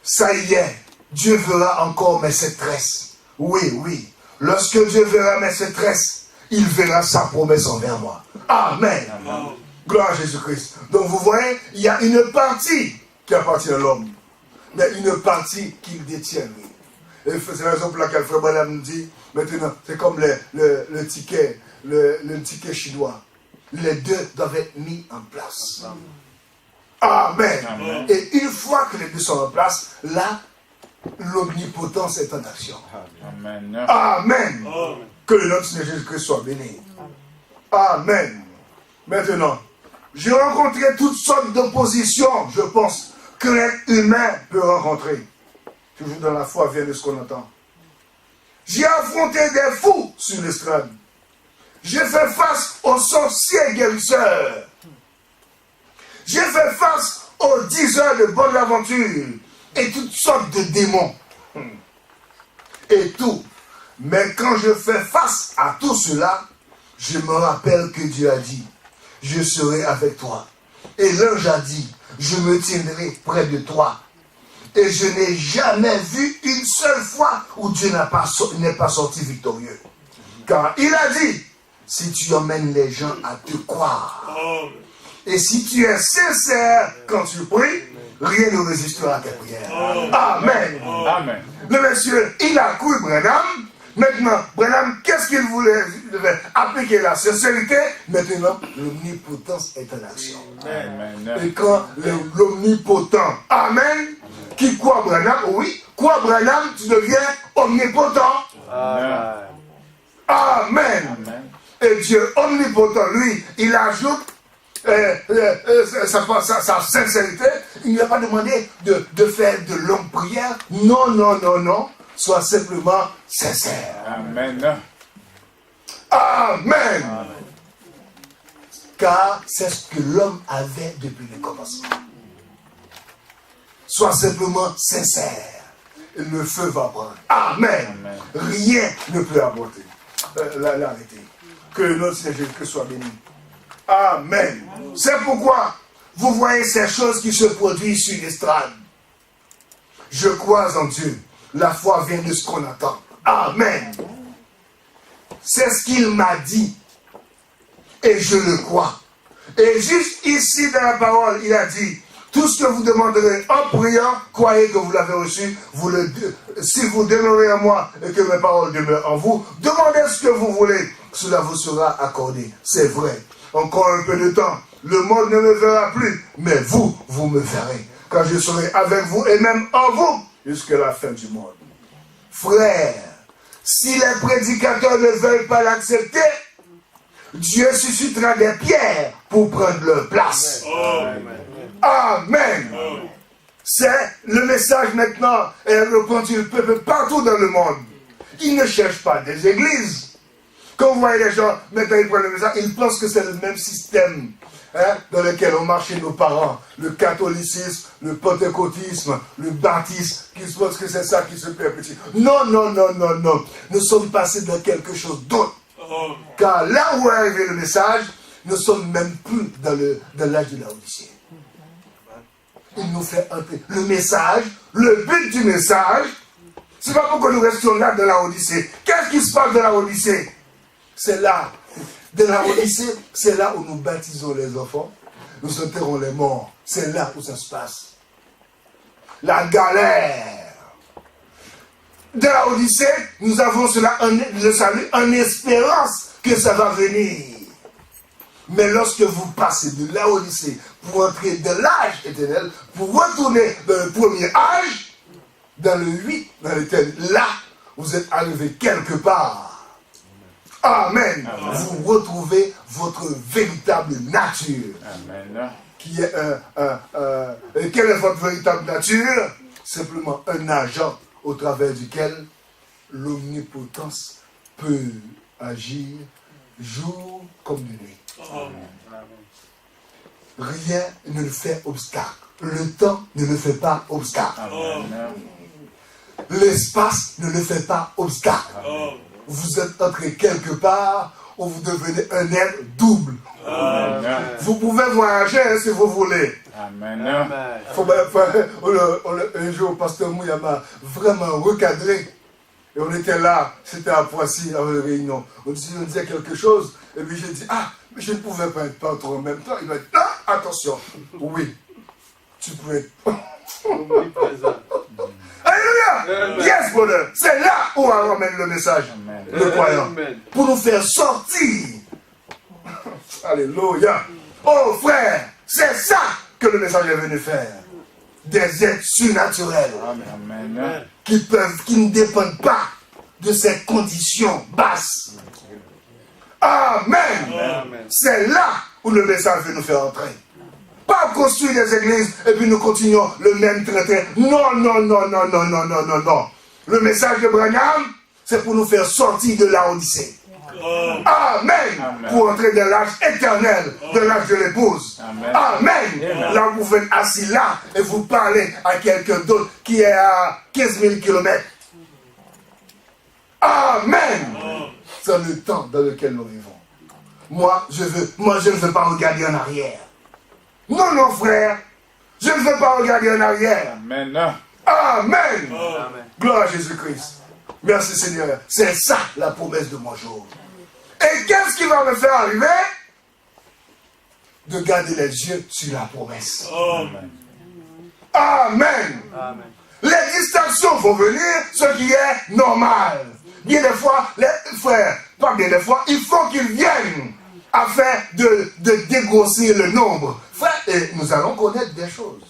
Ça y est, Dieu verra encore mes sept tresses. Oui, oui. Lorsque Dieu verra mes sept tresses, il verra sa promesse envers moi. Amen. Amen. Gloire à Jésus-Christ. Donc vous voyez, il y a une partie qui appartient à l'homme, mais une partie qu'il détient lui. Et c'est la raison pour laquelle Frère Branham nous dit, maintenant, c'est comme le ticket chinois. Les deux doivent être mis en place. Amen. Amen. Et une fois que les deux sont en place, là, l'omnipotence est en action. Amen. Amen. Amen. Que le nom de Seigneur Jésus-Christ soit béni. Amen. Maintenant, j'ai rencontré toutes sortes d'oppositions, je pense, que l'être humain peut rencontrer. Toujours dans la foi vient de ce qu'on entend. J'ai affronté des fous sur l'estrade. J'ai fait face aux sorciers guérisseurs. J'ai fait face aux 10 heures de bonne aventure et toutes sortes de démons. Et tout. Mais quand je fais face à tout cela, je me rappelle que Dieu a dit, je serai avec toi. Et l'ange a dit, je me tiendrai près de toi. Et je n'ai jamais vu une seule fois où Dieu n'est pas sorti victorieux. Car il a dit, si tu emmènes les gens à te croire, et si tu es sincère quand tu pries, rien ne résistera à tes prières. Amen. Amen. Le monsieur, il a cru Branham. Maintenant, Branham, qu'est-ce qu'il voulait appliquer la sincérité? Maintenant, l'omnipotence est en action. Amen. Et quand l'omnipotent, amen, qui croit Branham, oui, croit Branham, tu deviens omnipotent. Amen. Amen. Amen. Et Dieu omnipotent, lui, il ajoute sa sincérité. Il ne a pas demandé de faire de longues prières. Non, non, non, non. Sois simplement sincère. Amen. Amen. Amen. car c'est ce que l'homme avait depuis le commencement. Sois simplement sincère, et le feu va prendre. Amen. Amen. Rien ne peut aborter. L'arrêter. Que le nom de Seigneur Jésus soit béni. Amen. C'est pourquoi vous voyez ces choses qui se produisent sur l'estrade. Je crois en Dieu. La foi vient de ce qu'on attend. Amen. C'est ce qu'il m'a dit. Et je le crois. Et juste ici dans la parole, il a dit, tout ce que vous demanderez en priant, croyez que vous l'avez reçu. Si vous demeurez en moi et que mes paroles demeurent en vous, demandez ce que vous voulez. Cela vous sera accordé. C'est vrai. Encore un peu de temps. Le monde ne me verra plus. Mais vous me verrez. Quand je serai avec vous et même en vous jusqu'à la fin du monde. Frères, si les prédicateurs ne veulent pas l'accepter, Dieu suscitera des pierres pour prendre leur place. Amen. Amen. C'est le message maintenant est répandu le peuple partout dans le monde. Ils ne cherchent pas des églises. Quand vous voyez les gens, maintenant ils prennent le message, ils pensent que c'est le même système dans lequel ont marché nos parents. Le catholicisme, le pentecôtisme, le baptisme, qu'ils pensent que c'est ça qui se perpétue. Non, non, non, non, non. Nous sommes passés dans quelque chose d'autre. Car là où est arrivé le message, nous ne sommes même plus dans l'âge de la Odyssée. Il nous fait entrer. Le message, le but du message, c'est pas pour que nous restions là dans la Odyssée. Qu'est-ce qui se passe dans la Odyssée? C'est là. Dans la Odyssée, c'est là où nous baptisons les enfants, nous enterrons les morts. C'est là où ça se passe. La galère. Dans la Odyssée, nous avons cela, le salut, en espérance que ça va venir. Mais lorsque vous passez de la Odyssée pour entrer dans l'âge éternel, pour retourner dans le premier âge, dans le 8, dans l'éternel, là, vous êtes arrivé quelque part. Amen. Amen. Vous retrouvez votre véritable nature. Amen. Qui est quelle est votre véritable nature? Simplement un agent au travers duquel l'omnipotence peut agir jour comme de nuit. Rien ne le fait obstacle. Le temps ne le fait pas obstacle. L'espace ne le fait pas obstacle. Vous êtes entré quelque part où vous devenez un être double. Amen. Vous pouvez voyager si vous voulez. Amen. Un jour, pasteur Mouya m'a vraiment recadré. Et on était là, c'était à Poissy, à une réunion. On disait quelque chose, et puis j'ai dit, mais je ne pouvais pas être peintre en même temps. Il m'a dit, attention, oui, tu peux être... Alléluia! Yes, bonheur! C'est là où on ramène le message, le croyant, pour nous faire sortir. Alléluia! Oh frère, c'est ça que le message est venu faire. Des êtres surnaturels qui ne dépendent pas de ces conditions basses. Amen. C'est là où le message veut nous faire entrer. Pas construire des églises et puis nous continuons le même traité. Non, non, non, non, non, non, non, non, non. Le message de Branham, c'est pour nous faire sortir de la Odyssée. Amen. Pour entrer dans l'âge éternel, de l'âge de l'épouse. Amen. Là, vous êtes assis là et vous parlez à quelqu'un d'autre qui est à 15 000 km. Amen. C'est le temps dans lequel nous vivons. Moi, je ne veux pas regarder en arrière. Non, non, frère. Je ne veux pas regarder en arrière. Amen. Amen. Gloire à Jésus-Christ. Merci Seigneur. C'est ça la promesse de mon jour. Et qu'est-ce qui va me faire arriver? De garder les yeux sur la promesse. Amen. Amen. Amen. Les distractions vont venir, ce qui est normal. Bien des fois, les frères, pas bien des fois, il faut qu'ils viennent afin de dégrossir le nombre. Frère, et nous allons connaître des choses.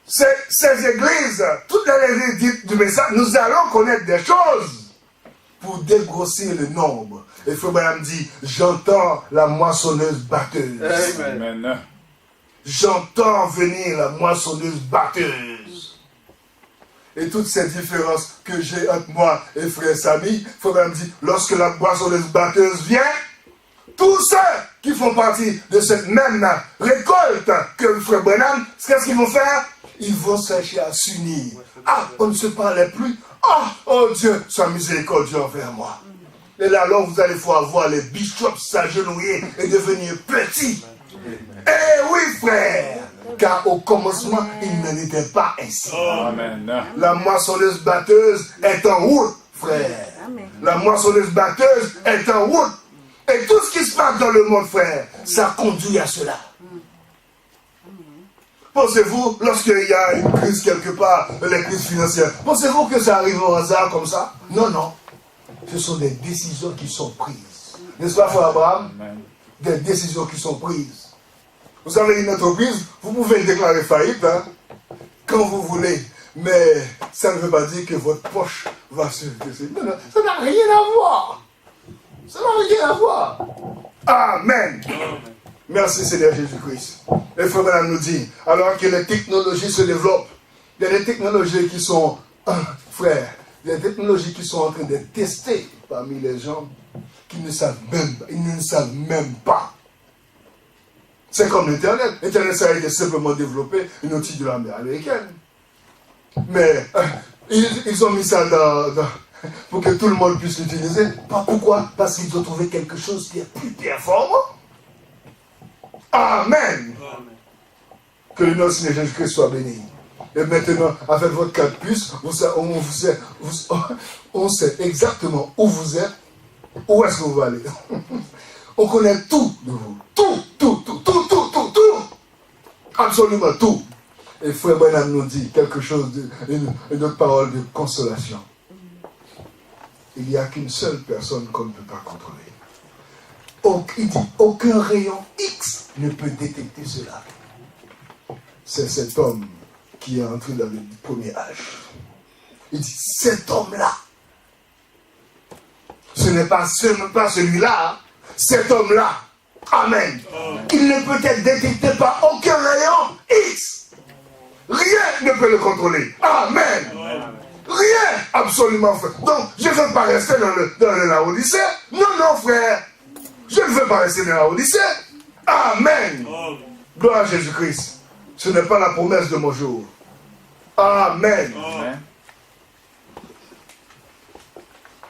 Ces églises, toutes les églises du message, nous allons connaître des choses pour dégrossir le nombre. Et Frère Branham dit, j'entends la moissonneuse batteuse. Amen. J'entends venir la moissonneuse batteuse. Et toutes ces différences que j'ai entre moi et Frère Samy, Frère Branham dit, lorsque la moissonneuse batteuse vient, tous ceux qui font partie de cette même récolte que le frère Branham, qu'est-ce qu'ils vont faire? Ils vont chercher à s'unir. Ah, on ne se parlait plus. Ah, oh Dieu, sois miséricordieux envers moi. Et là, alors, vous allez pouvoir voir les bishops s'agenouiller et devenir petits. Eh oui, frère, car au commencement, il n'en était pas ainsi. Amen. La moissonneuse batteuse est en route, frère. La moissonneuse batteuse est en route. Et tout ce qui se passe dans le monde, frère, ça conduit à cela. Pensez-vous, lorsqu'il y a une crise quelque part, les crises financières, pensez-vous que ça arrive au hasard comme ça? Non, non. Ce sont des décisions qui sont prises. N'est-ce pas, frère Abraham? Des décisions qui sont prises. Vous avez une entreprise, vous pouvez déclarer faillite, hein, quand vous voulez. Mais ça ne veut pas dire que votre poche va se... Non, non, ça n'a rien à voir. Ça n'a rien à voir. Amen. Merci Seigneur Jésus-Christ. Et frère Madame nous dit, alors que les technologies se développent, il y a des technologies qui sont, frère, il y a des technologies qui sont en train d'être testées parmi les gens qui ne savent même pas, ils ne savent même pas. C'est comme l'Internet. L'Internet, ça a été simplement développé, une outil de l'armée américaine. Mais ils ont mis ça pour que tout le monde puisse l'utiliser. Pourquoi? Parce qu'ils ont trouvé quelque chose qui est plus performant. Amen. Que le nom de Seigneur Jésus-Christ soit béni. Et maintenant, avec votre 4 puces, on sait exactement où vous êtes, où est-ce que vous allez. On connaît tout de vous. Tout. Absolument tout. Et frère Branham nous dit quelque chose, une autre parole de consolation. Il n'y a qu'une seule personne qu'on ne peut pas contrôler. Il dit, aucun rayon X ne peut détecter cela. C'est cet homme qui est entré dans le premier âge. Il dit, cet homme-là, ce n'est pas celui-là, cet homme-là, amen. Il ne peut être détecté par aucun rayon X. Rien ne peut le contrôler. Amen. Rien, absolument, frère. Donc, je ne veux pas rester dans le Laodicée. Non, frère. Je ne veux pas rester dans la Odyssée. Amen. Gloire à Jésus-Christ. Ce n'est pas la promesse de mon jour. Amen.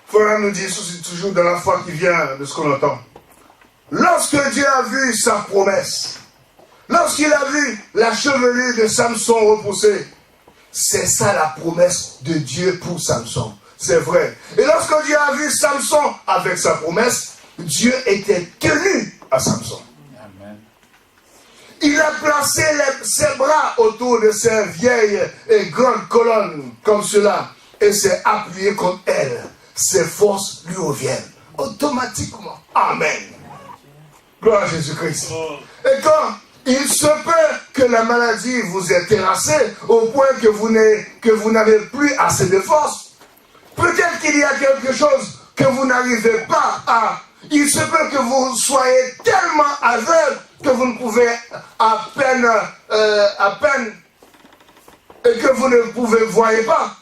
Frère nous dit toujours dans la foi qui vient de ce qu'on entend. Lorsque Dieu a vu sa promesse, lorsqu'il a vu la chevelure de Samson repoussée, c'est ça la promesse de Dieu pour Samson. C'est vrai. Et lorsque Dieu a vu Samson avec sa promesse, Dieu était tenu à Samson. Amen. Il a placé ses bras autour de ces vieilles et grandes colonnes comme cela et s'est appuyé contre elles. Ses forces lui reviennent automatiquement. Amen. Gloire à Jésus-Christ. Et quand il se peut que la maladie vous ait terrassé au point que vous n'avez plus assez de force, peut-être qu'il y a quelque chose que vous n'arrivez pas à... Il se peut que vous soyez tellement aveugle que vous ne pouvez à peine et que vous ne voyez pas.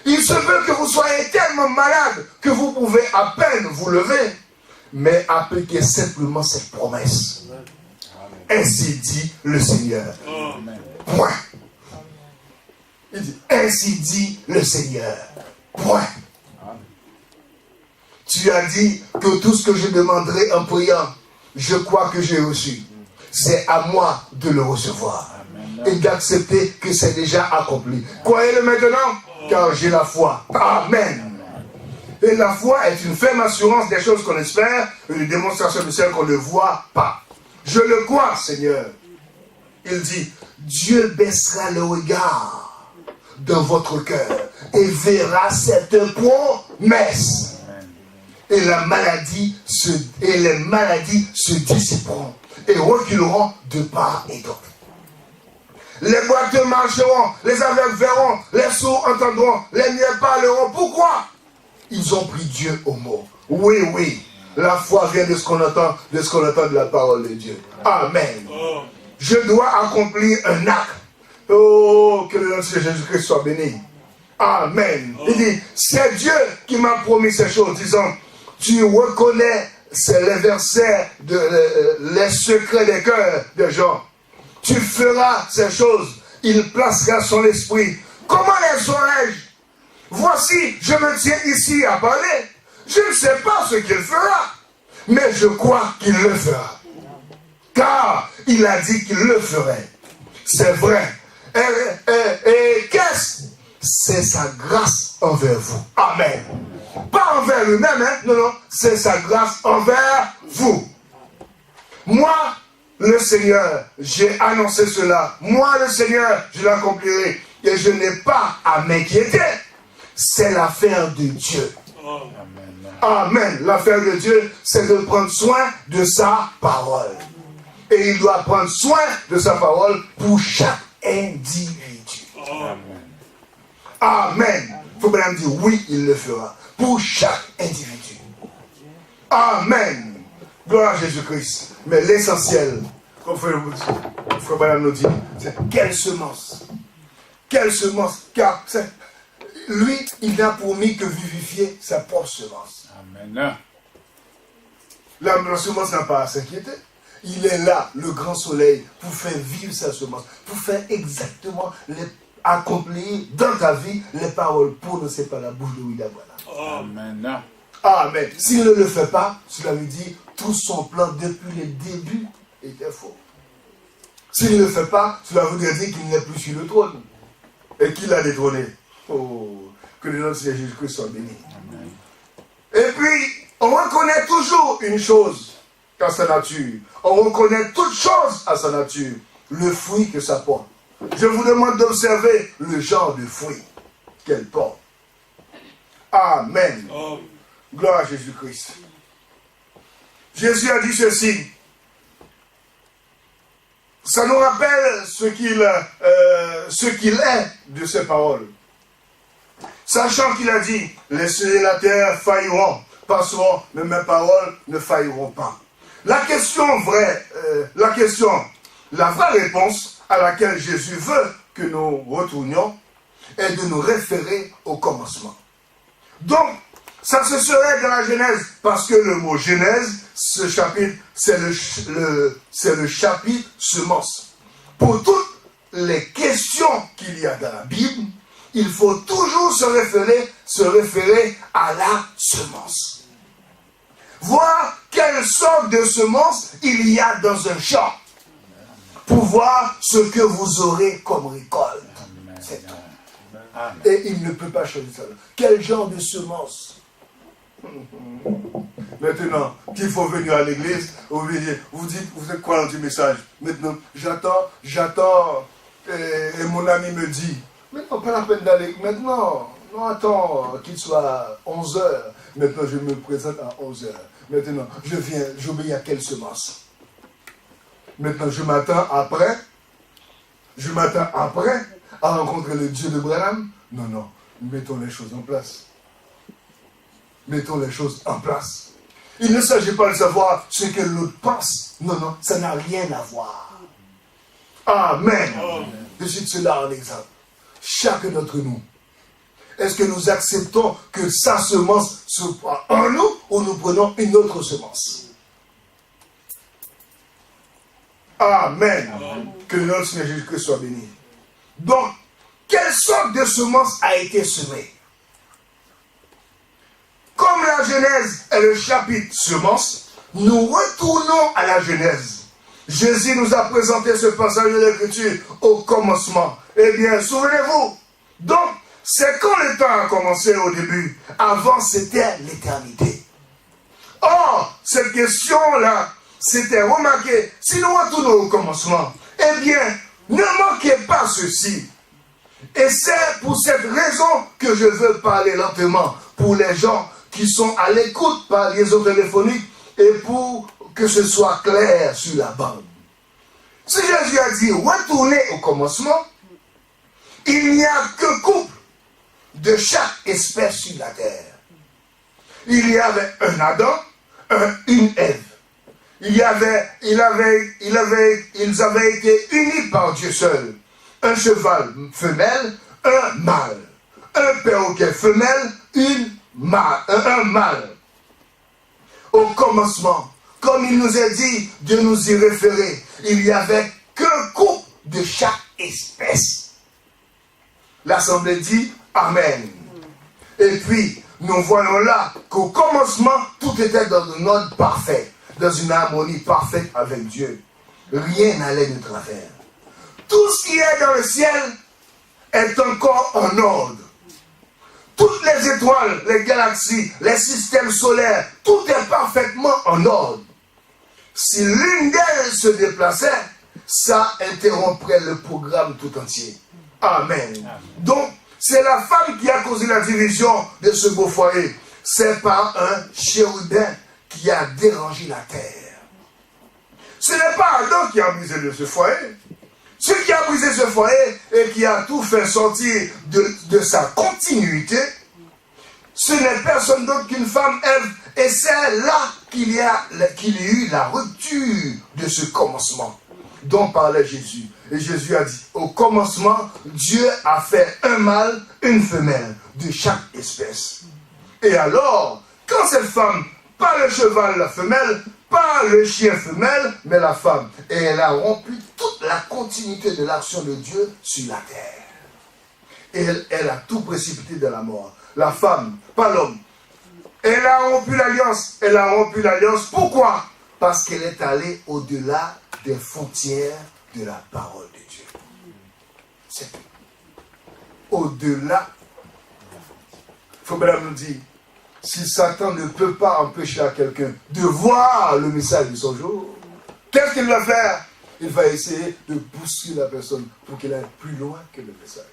Il se peut que vous soyez tellement malade que vous pouvez à peine vous lever. Mais appliquez simplement cette promesse. Ainsi dit le Seigneur. Point. Il dit, ainsi dit le Seigneur. Point. Tu as dit que tout ce que je demanderai en priant, je crois que j'ai reçu. C'est à moi de le recevoir. Et d'accepter que c'est déjà accompli. Croyez-le maintenant, car j'ai la foi. Amen. Et la foi est une ferme assurance des choses qu'on espère, une démonstration de celles qu'on ne voit pas. Je le crois, Seigneur. Il dit, Dieu baissera le regard dans votre cœur et verra cette promesse. Et les maladies se dissiperont et reculeront de part et d'autre. Les boiteux marcheront, les aveugles verront, les sourds entendront, les muets parleront. Pourquoi? Ils ont pris Dieu au mot. Oui. La foi vient de ce qu'on entend, de la parole de Dieu. Amen. Je dois accomplir un acte. Oh, que le nom de Jésus-Christ soit béni. Amen. Il dit, c'est Dieu qui m'a promis ces choses, disant, tu reconnais c'est les versets, les secrets des cœurs des gens. Tu feras ces choses, il placera son esprit. Comment les saurais-je? Voici, je me tiens ici à parler. Je ne sais pas ce qu'il fera, mais je crois qu'il le fera. Car il a dit qu'il le ferait. C'est vrai. Et qu'est-ce? C'est sa grâce envers vous. Amen. Pas envers lui-même, hein? Non, non. C'est sa grâce envers vous. Moi, le Seigneur, j'ai annoncé cela. Moi, le Seigneur, je l'accomplirai. Et je n'ai pas à m'inquiéter. C'est l'affaire de Dieu. Amen. L'affaire de Dieu, c'est de prendre soin de sa parole. Et il doit prendre soin de sa parole pour chaque individu. Amen. Amen. Il faut bien dire oui, il le fera. Pour chaque individu. Amen. Gloire à Jésus-Christ. Mais l'essentiel, comme Frère Branham nous dit, c'est quelle semence. Quelle semence. Car lui, il n'a promis que vivifier sa propre semence. Amen. La semence n'a pas à s'inquiéter. Il est là, le grand soleil, pour faire vivre sa semence, pour faire exactement accomplir dans ta vie les paroles prononcées par la bouche de William Branham. Amen. Amen. S'il ne le fait pas, cela veut dire tout son plan depuis le début était faux. S'il ne le fait pas, cela voudrait dire qu'il n'est plus sur le trône et qu'il a détrôné. Oh, que le nom de Jésus-Christ soit béni. Amen. Et puis, on reconnaît toujours une chose à sa nature. On reconnaît toute chose à sa nature. Le fruit que ça porte. Je vous demande d'observer le genre de fruit qu'elle porte. Amen. Oh. Gloire à Jésus-Christ. Jésus a dit ceci. Ça nous rappelle ce qu'il est de ses paroles. Sachant qu'il a dit, les cieux et la terre failliront, passeront, mais mes paroles ne failliront pas. La vraie réponse à laquelle Jésus veut que nous retournions est de nous référer au commencement. Donc, ça se serait dans la Genèse, parce que le mot Genèse, ce chapitre, c'est le chapitre semence. Pour toutes les questions qu'il y a dans la Bible, il faut toujours se référer à la semence. Voir quelle sorte de semence il y a dans un champ. Pour voir ce que vous aurez comme récolte. C'est tout. Et il ne peut pas changer ça. Quel genre de semence? Maintenant, qu'il faut venir à l'église, vous dites, vous êtes quoi dans du message? Maintenant, j'attends, et mon ami me dit, maintenant, pas la peine d'aller, maintenant, non, attends, qu'il soit 11h, maintenant je me présente à 11h, maintenant, je viens, j'obéis à quelle semence? Maintenant, je m'attends après à rencontrer le Dieu de Branham? Non, mettons les choses en place. Mettons les choses en place. Il ne s'agit pas de savoir ce que l'autre pense. Non, ça n'a rien à voir. Amen. Je cite cela en exemple. Chacun d'entre nous, est-ce que nous acceptons que sa semence soit en nous ou nous prenons une autre semence? Amen. Que le nom de Seigneur Jésus-Christ soit béni. Donc, quelle sorte de semence a été semée? Comme la Genèse est le chapitre semence, nous retournons à la Genèse. Jésus nous a présenté ce passage de l'Écriture au commencement. Eh bien, souvenez-vous. Donc, c'est quand le temps a commencé au début. Avant, c'était l'éternité. Or, cette question-là, c'était remarqué. Si nous retournons au commencement, eh bien, ne manquez pas ceci. Et c'est pour cette raison que je veux parler lentement pour les gens qui sont à l'écoute par liaison téléphonique et pour que ce soit clair sur la bande. Si Jésus a dit retournez au commencement, il n'y a que couple de chaque espèce sur la terre. Il y avait un Adam, une Ève. Ils avaient été unis par Dieu seul. Un cheval femelle, un mâle. Un perroquet femelle, un mâle. au commencement, comme il nous est dit de nous y référer, il n'y avait qu'un couple de chaque espèce. L'Assemblée dit Amen. Et puis, nous voyons là qu'au commencement, tout était dans un ordre parfait, dans une harmonie parfaite avec Dieu. Rien n'allait de travers. Tout ce qui est dans le ciel est encore en ordre. Toutes les étoiles, les galaxies, les systèmes solaires, tout est parfaitement en ordre. Si l'une d'elles se déplaçait, ça interromprait le programme tout entier. Amen. Donc, c'est la femme qui a causé la division de ce beau foyer. C'est par un chérubin qui a dérangé la terre. Ce n'est pas Adam qui a brisé de ce foyer. Ce qui a brisé ce foyer et qui a tout fait sortir de sa continuité, ce n'est personne d'autre qu'une femme Ève. Et c'est là qu'il y a eu la rupture de ce commencement dont parlait Jésus. Et Jésus a dit, au commencement, Dieu a fait un mâle, une femelle, de chaque espèce. Et alors, quand cette femme, pas le cheval, la femelle, pas le chien femelle, mais la femme, et elle a rompu toute la continuité de l'action de Dieu sur la terre. Et elle a tout précipité dans la mort. La femme, pas l'homme. Elle a rompu l'alliance. Elle a rompu l'alliance. Pourquoi? Parce qu'elle est allée au-delà des frontières de la parole de Dieu. C'est tout. Au-delà. Il faut bien nous dire, si Satan ne peut pas empêcher à quelqu'un de voir le message de son jour, qu'est-ce qu'il va faire? Il va essayer de pousser la personne pour qu'elle aille plus loin que le message.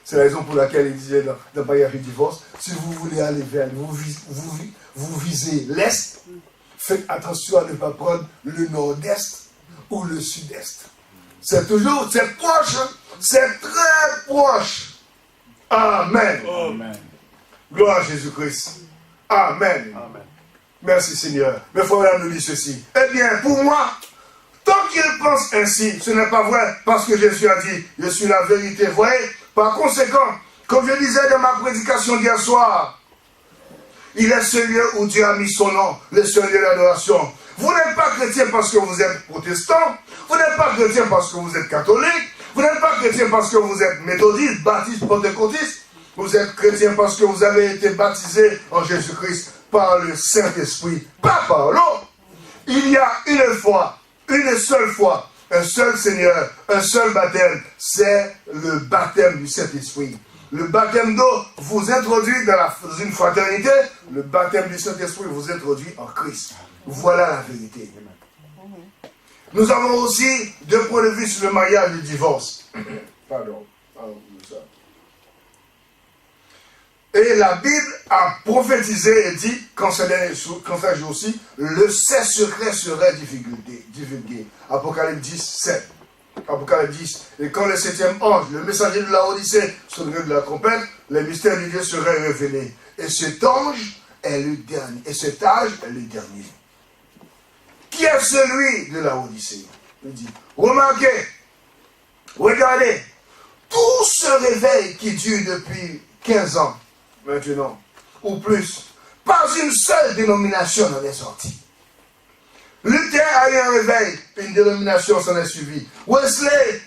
C'est la raison pour laquelle il disait dans mariage et divorce, si vous voulez aller vers, vous visez l'Est, faites attention à ne pas prendre le nord-est ou le sud-est. C'est toujours, c'est proche, c'est très proche. Amen. Amen. Gloire à Jésus-Christ. Amen. Amen. Merci Seigneur. Mais il faut nous dire ceci. Eh bien, pour moi, tant qu'il pense ainsi, ce n'est pas vrai, parce que Jésus a dit, je suis la vérité. Vous voyez? Par conséquent, comme je disais dans ma prédication d'hier soir, il est ce lieu où Dieu a mis son nom, le seul lieu d'adoration. Vous n'êtes pas chrétien parce que vous êtes protestant, vous n'êtes pas chrétien parce que vous êtes catholique, vous n'êtes pas chrétien parce que vous êtes méthodiste, baptiste, pentecôtiste, vous êtes chrétien parce que vous avez été baptisé en Jésus-Christ par le Saint-Esprit, pas par l'eau. Il y a une fois, une seule fois, un seul Seigneur, un seul baptême, c'est le baptême du Saint-Esprit. Le baptême d'eau vous introduit dans une fraternité, le baptême du Saint-Esprit vous introduit en Christ. Voilà la vérité. Nous avons aussi deux points de vue sur le mariage et le divorce. Pardon. Et la Bible a prophétisé et dit qu'en ces jours-ci, le secret serait divulgué. Apocalypse 10, 7. Apocalypse 10. Et quand le 7e ange, le messager de la Odyssée, sonnerait de la trompette, les mystères de Dieu seraient révélés. Et cet ange est le dernier. Et cet âge est le dernier. Qui est celui de la Odyssée? Il dit, remarquez, regardez, tout ce réveil qui dure depuis 15 ans, maintenant, ou plus, pas une seule dénomination n'en est sortie. Luther a eu un réveil, une dénomination s'en est suivie. Wesley,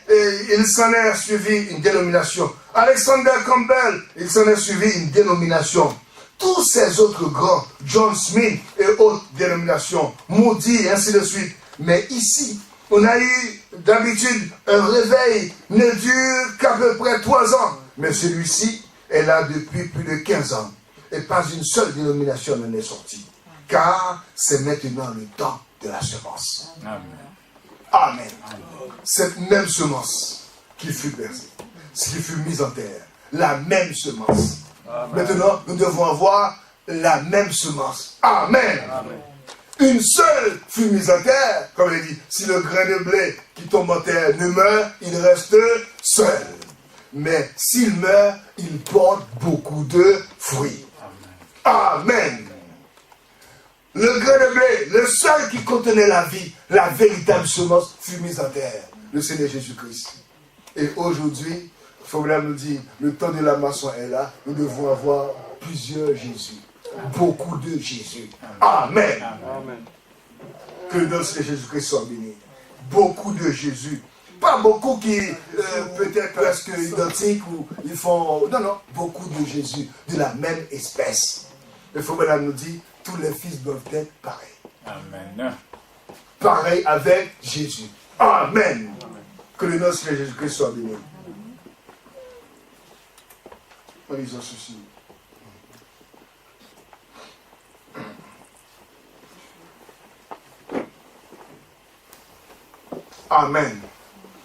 il s'en est suivi une dénomination. Alexander Campbell, il s'en est suivi une dénomination. Tous ces autres grands, John Smith et autres dénominations, Moody, et ainsi de suite. Mais ici, on a eu d'habitude un réveil ne dure qu'à peu près 3 ans. Mais celui-ci est là depuis plus de 15 ans. Et pas une seule dénomination n'en est sortie. Car c'est maintenant le temps de la semence. Amen. Amen. Cette même semence qui fut versée, qui fut mise en terre, la même semence. Amen. Maintenant, nous devons avoir la même semence. Amen. Amen. Une seule fut mise en terre, comme il dit, si le grain de blé qui tombe en terre ne meurt, il reste seul. Mais s'il meurt, il porte beaucoup de fruits. Amen. Le grain de blé, le seul qui contenait la vie, la véritable semence, fut mise en terre, le Seigneur Jésus-Christ. Et aujourd'hui, il faut nous dire, le temps de la moisson est là, nous devons avoir plusieurs Jésus. beaucoup de Jésus. Amen. Amen. Que le nom de Jésus-Christ soit béni. Beaucoup de Jésus. Pas beaucoup qui peut-être presque identiques ou ils font... Non, non, beaucoup de Jésus, de la même espèce. Le frère Branham nous dit, tous les fils doivent être pareils. Amen. Pareil avec Jésus. Amen. Que le nom de Jésus-Christ soit béni. En lisant ceci. Amen.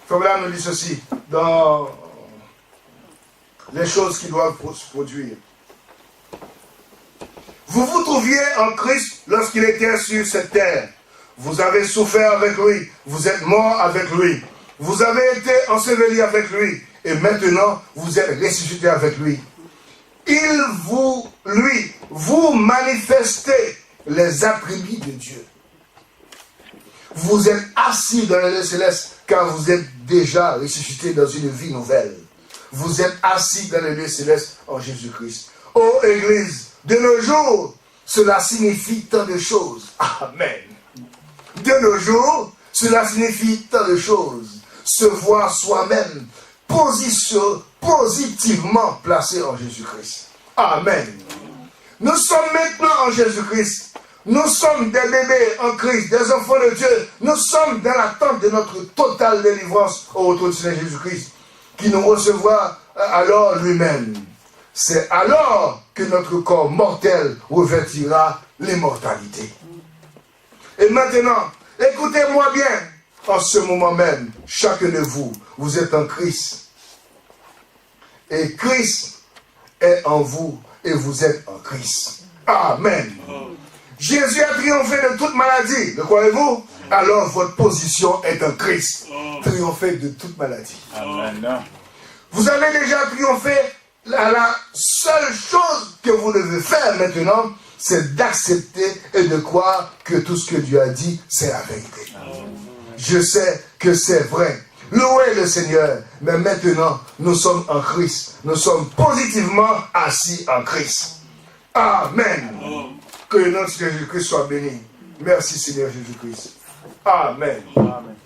Frère nous dit ceci dans les choses qui doivent se produire. Vous vous trouviez en Christ lorsqu'il était sur cette terre. Vous avez souffert avec lui. Vous êtes mort avec lui. Vous avez été enseveli avec lui. Et maintenant, vous êtes ressuscité avec lui. Vous manifestez les attributs de Dieu. Vous êtes assis dans les lieux célestes car vous êtes déjà ressuscité dans une vie nouvelle. Vous êtes assis dans les lieux célestes en Jésus-Christ. Ô Église, de nos jours, cela signifie tant de choses. Amen. De nos jours, cela signifie tant de choses. Se voir soi-même positivement placé en Jésus-Christ. Amen. Nous sommes maintenant en Jésus-Christ. Nous sommes des bébés en Christ, des enfants de Dieu. Nous sommes dans l'attente de notre totale délivrance au retour du Seigneur Jésus-Christ, qui nous recevra alors lui-même. C'est alors que notre corps mortel revêtira l'immortalité. Et maintenant, écoutez-moi bien, en ce moment même, chacun de vous, vous êtes en Christ. Et Christ est en vous et vous êtes en Christ. Amen. Jésus a triomphé de toute maladie, le croyez-vous? Alors votre position est en Christ. Triompher de toute maladie. Amen. Vous avez déjà triomphé. La seule chose que vous devez faire maintenant, c'est d'accepter et de croire que tout ce que Dieu a dit, c'est la vérité. Je sais que c'est vrai. Louez le Seigneur. Mais maintenant, nous sommes en Christ. Nous sommes positivement assis en Christ. Amen. Que le nom de Jésus-Christ soit béni. Merci Seigneur Jésus-Christ. Amen. Amen.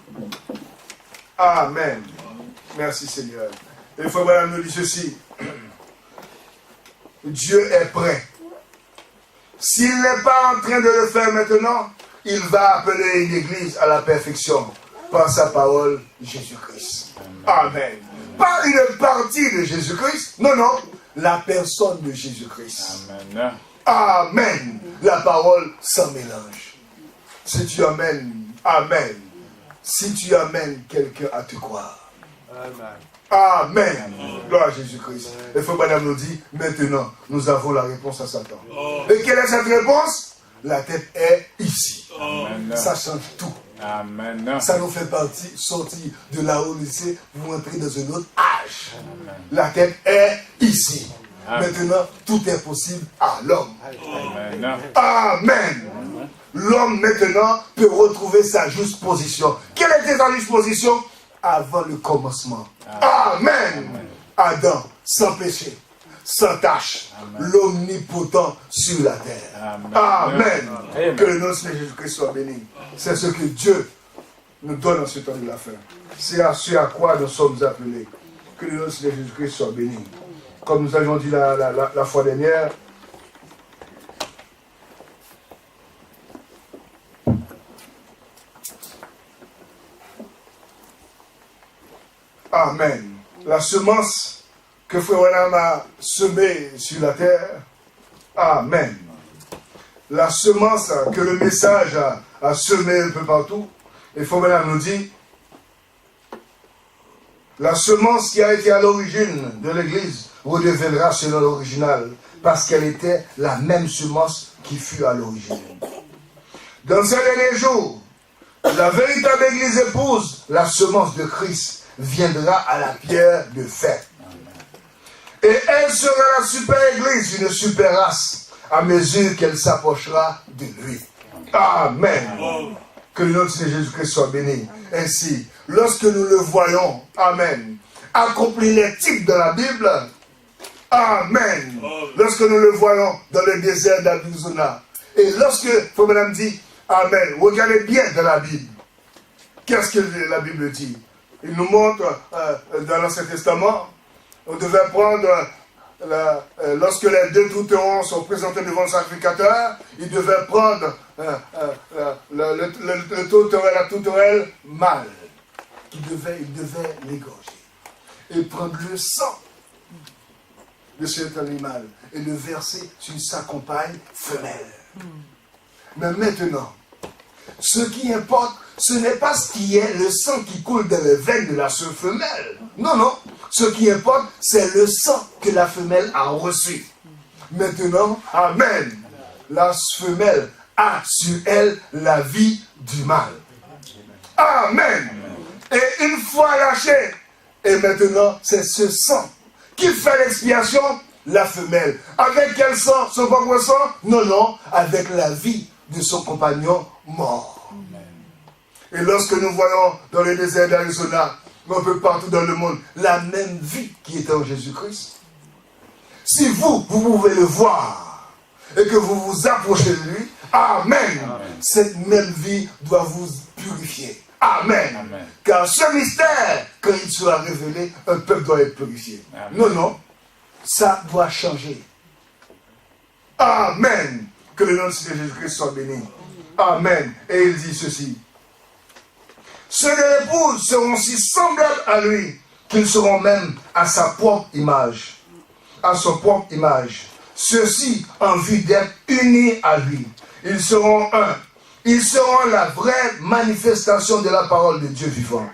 Amen. Merci Seigneur. Et il faut nous dire ceci. Dieu est prêt. S'il n'est pas en train de le faire maintenant, il va appeler une église à la perfection par sa parole Jésus-Christ. Amen. Pas une partie de Jésus-Christ. Non, non. La personne de Jésus-Christ. Amen. Amen. La parole sans mélange. Si tu amènes, Amen. Si tu amènes quelqu'un à te croire. Amen. Amen. Gloire à Jésus-Christ. Et frère Branham nous dit, maintenant, nous avons la réponse à Satan. Et quelle est cette réponse? La tête est ici. Amen. Ça change tout. Amen. Ça nous fait sortir de là où nous sommes pour entrer dans un autre âge. Amen. La tête est ici. Amen. Maintenant, tout est possible à l'homme. Amen. Amen. L'homme maintenant peut retrouver sa juste position. Quelle était sa juste position? Avant le commencement. Amen. Adam, sans péché, sans tâche, l'omnipotent sur la terre. Amen. Amen. Que le nom de Jésus-Christ soit béni. C'est ce que Dieu nous donne en ce temps de la fin. C'est à ce à quoi nous sommes appelés. Que le nom de Jésus-Christ soit béni. Comme nous avions dit la fois dernière, Amen. La semence que Frère Branham a semée sur la terre, Amen. La semence que le message a semée un peu partout, et Frère Branham nous dit, la semence qui a été à l'origine de l'Église redeviendra selon l'original, parce qu'elle était la même semence qui fut à l'origine. Dans ces derniers jours, la véritable Église épouse la semence de Christ viendra à la pierre de fer. Et elle sera la super église, une super race, à mesure qu'elle s'approchera de lui. Amen. Que le nom de Jésus-Christ soit béni. Ainsi, lorsque nous le voyons, Amen, accomplir les types de la Bible, Amen. Lorsque nous le voyons dans le désert d'Arizona. Et lorsque, Frère Branham dit, Amen, regardez bien dans la Bible. Qu'est-ce que la Bible dit? Il nous montre dans l'Ancien Testament, on devait prendre, lorsque les deux troupeaux sont présentés devant le sacrificateur, il devait prendre le tourterelle, la tourterelle mâle. Il devait l'égorger. Et prendre le sang de cet animal et le verser sur sa compagne femelle. Mais maintenant, ce qui importe, ce n'est pas ce qui est le sang qui coule dans les veines de la seule femelle. Non, non. Ce qui importe, c'est le sang que la femelle a reçu. Maintenant, Amen. La femelle a sur elle la vie du mâle. Amen. Et une fois lâché, et maintenant, c'est ce sang qui fait l'expiation, la femelle. Avec quel sang? Son propre sang? Non, non. Avec la vie de son compagnon mort. Et lorsque nous voyons dans le désert d'Arizona, un peu partout dans le monde, la même vie qui était en Jésus-Christ, si vous pouvez le voir et que vous vous approchez de lui, Amen, cette même vie doit vous purifier. Amen. Amen. Car ce mystère, quand il sera révélé, un peuple doit être purifié. Amen. Non, non, ça doit changer. Amen. Que le nom de Jésus-Christ soit béni. Amen. Et il dit ceci. Ceux de l'épouse seront si semblables à lui qu'ils seront même à sa propre image. À son propre image. Ceux-ci en vue d'être unis à lui. Ils seront un. Ils seront la vraie manifestation de la parole de Dieu vivant.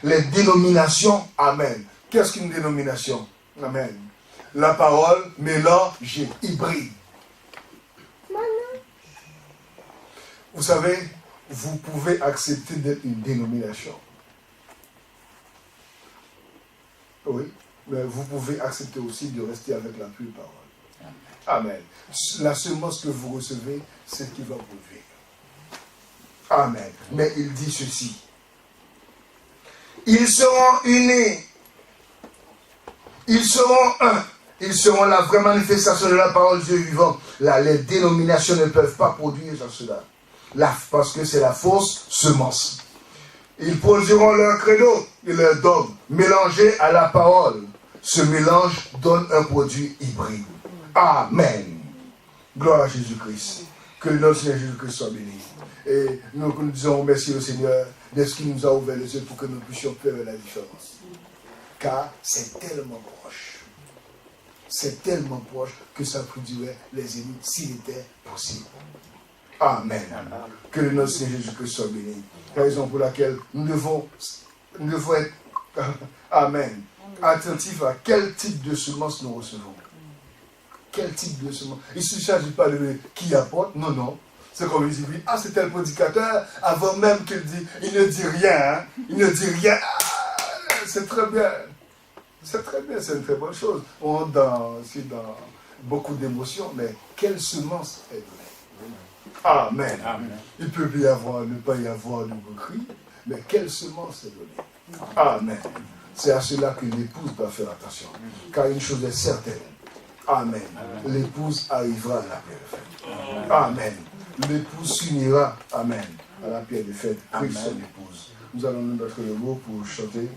Les dénominations, Amen. Qu'est-ce qu'une dénomination? Amen. La parole mélangée, hybride. Vous savez, vous pouvez accepter d'être une dénomination. Oui, mais vous pouvez accepter aussi de rester avec la pure parole. Amen. La semence que vous recevez, c'est ce qui va vous vivre. Amen. Mais il dit ceci. Ils seront unis. Ils seront un. Ils seront la vraie manifestation de la parole de Dieu vivant. Là, les dénominations ne peuvent pas produire cela. Là, parce que c'est la fausse semence. Ils produiront leur credo et leur dogme mélangés à la parole. Ce mélange donne un produit hybride. Amen. Gloire à Jésus-Christ. Que le nom de Seigneur Jésus-Christ soit béni. Et nous disons merci au Seigneur de ce qu'il nous a ouvert les yeux pour que nous puissions faire la différence. Car c'est tellement proche. C'est tellement proche que ça produirait les ennemis s'il était possible. Amen. Que le nom de Seigneur Jésus-Christ soit béni. Raison pour laquelle nous devons être, Amen, attentifs à quel type de semence nous recevons. Quel type de semence? Il ne s'agit pas de qui apporte, non, non. C'est comme il dit, ah, c'est tel prédicateur, avant même qu'il dit, il ne dit rien, hein? Il ne dit rien. Ah, c'est très bien. C'est très bien, c'est une très bonne chose. On est dans beaucoup d'émotions, mais quelle semence est donnée? Amen. Amen. Il peut y avoir, ne pas y avoir de cri, mais quelle semence est donnée? Amen. C'est à cela que l'épouse doit faire attention. Car une chose est certaine. Amen. L'épouse arrivera à la pierre de fête. Amen. L'épouse s'unira. Amen. À la pierre de fête avec son épouse. Nous allons nous mettre le mot pour chanter.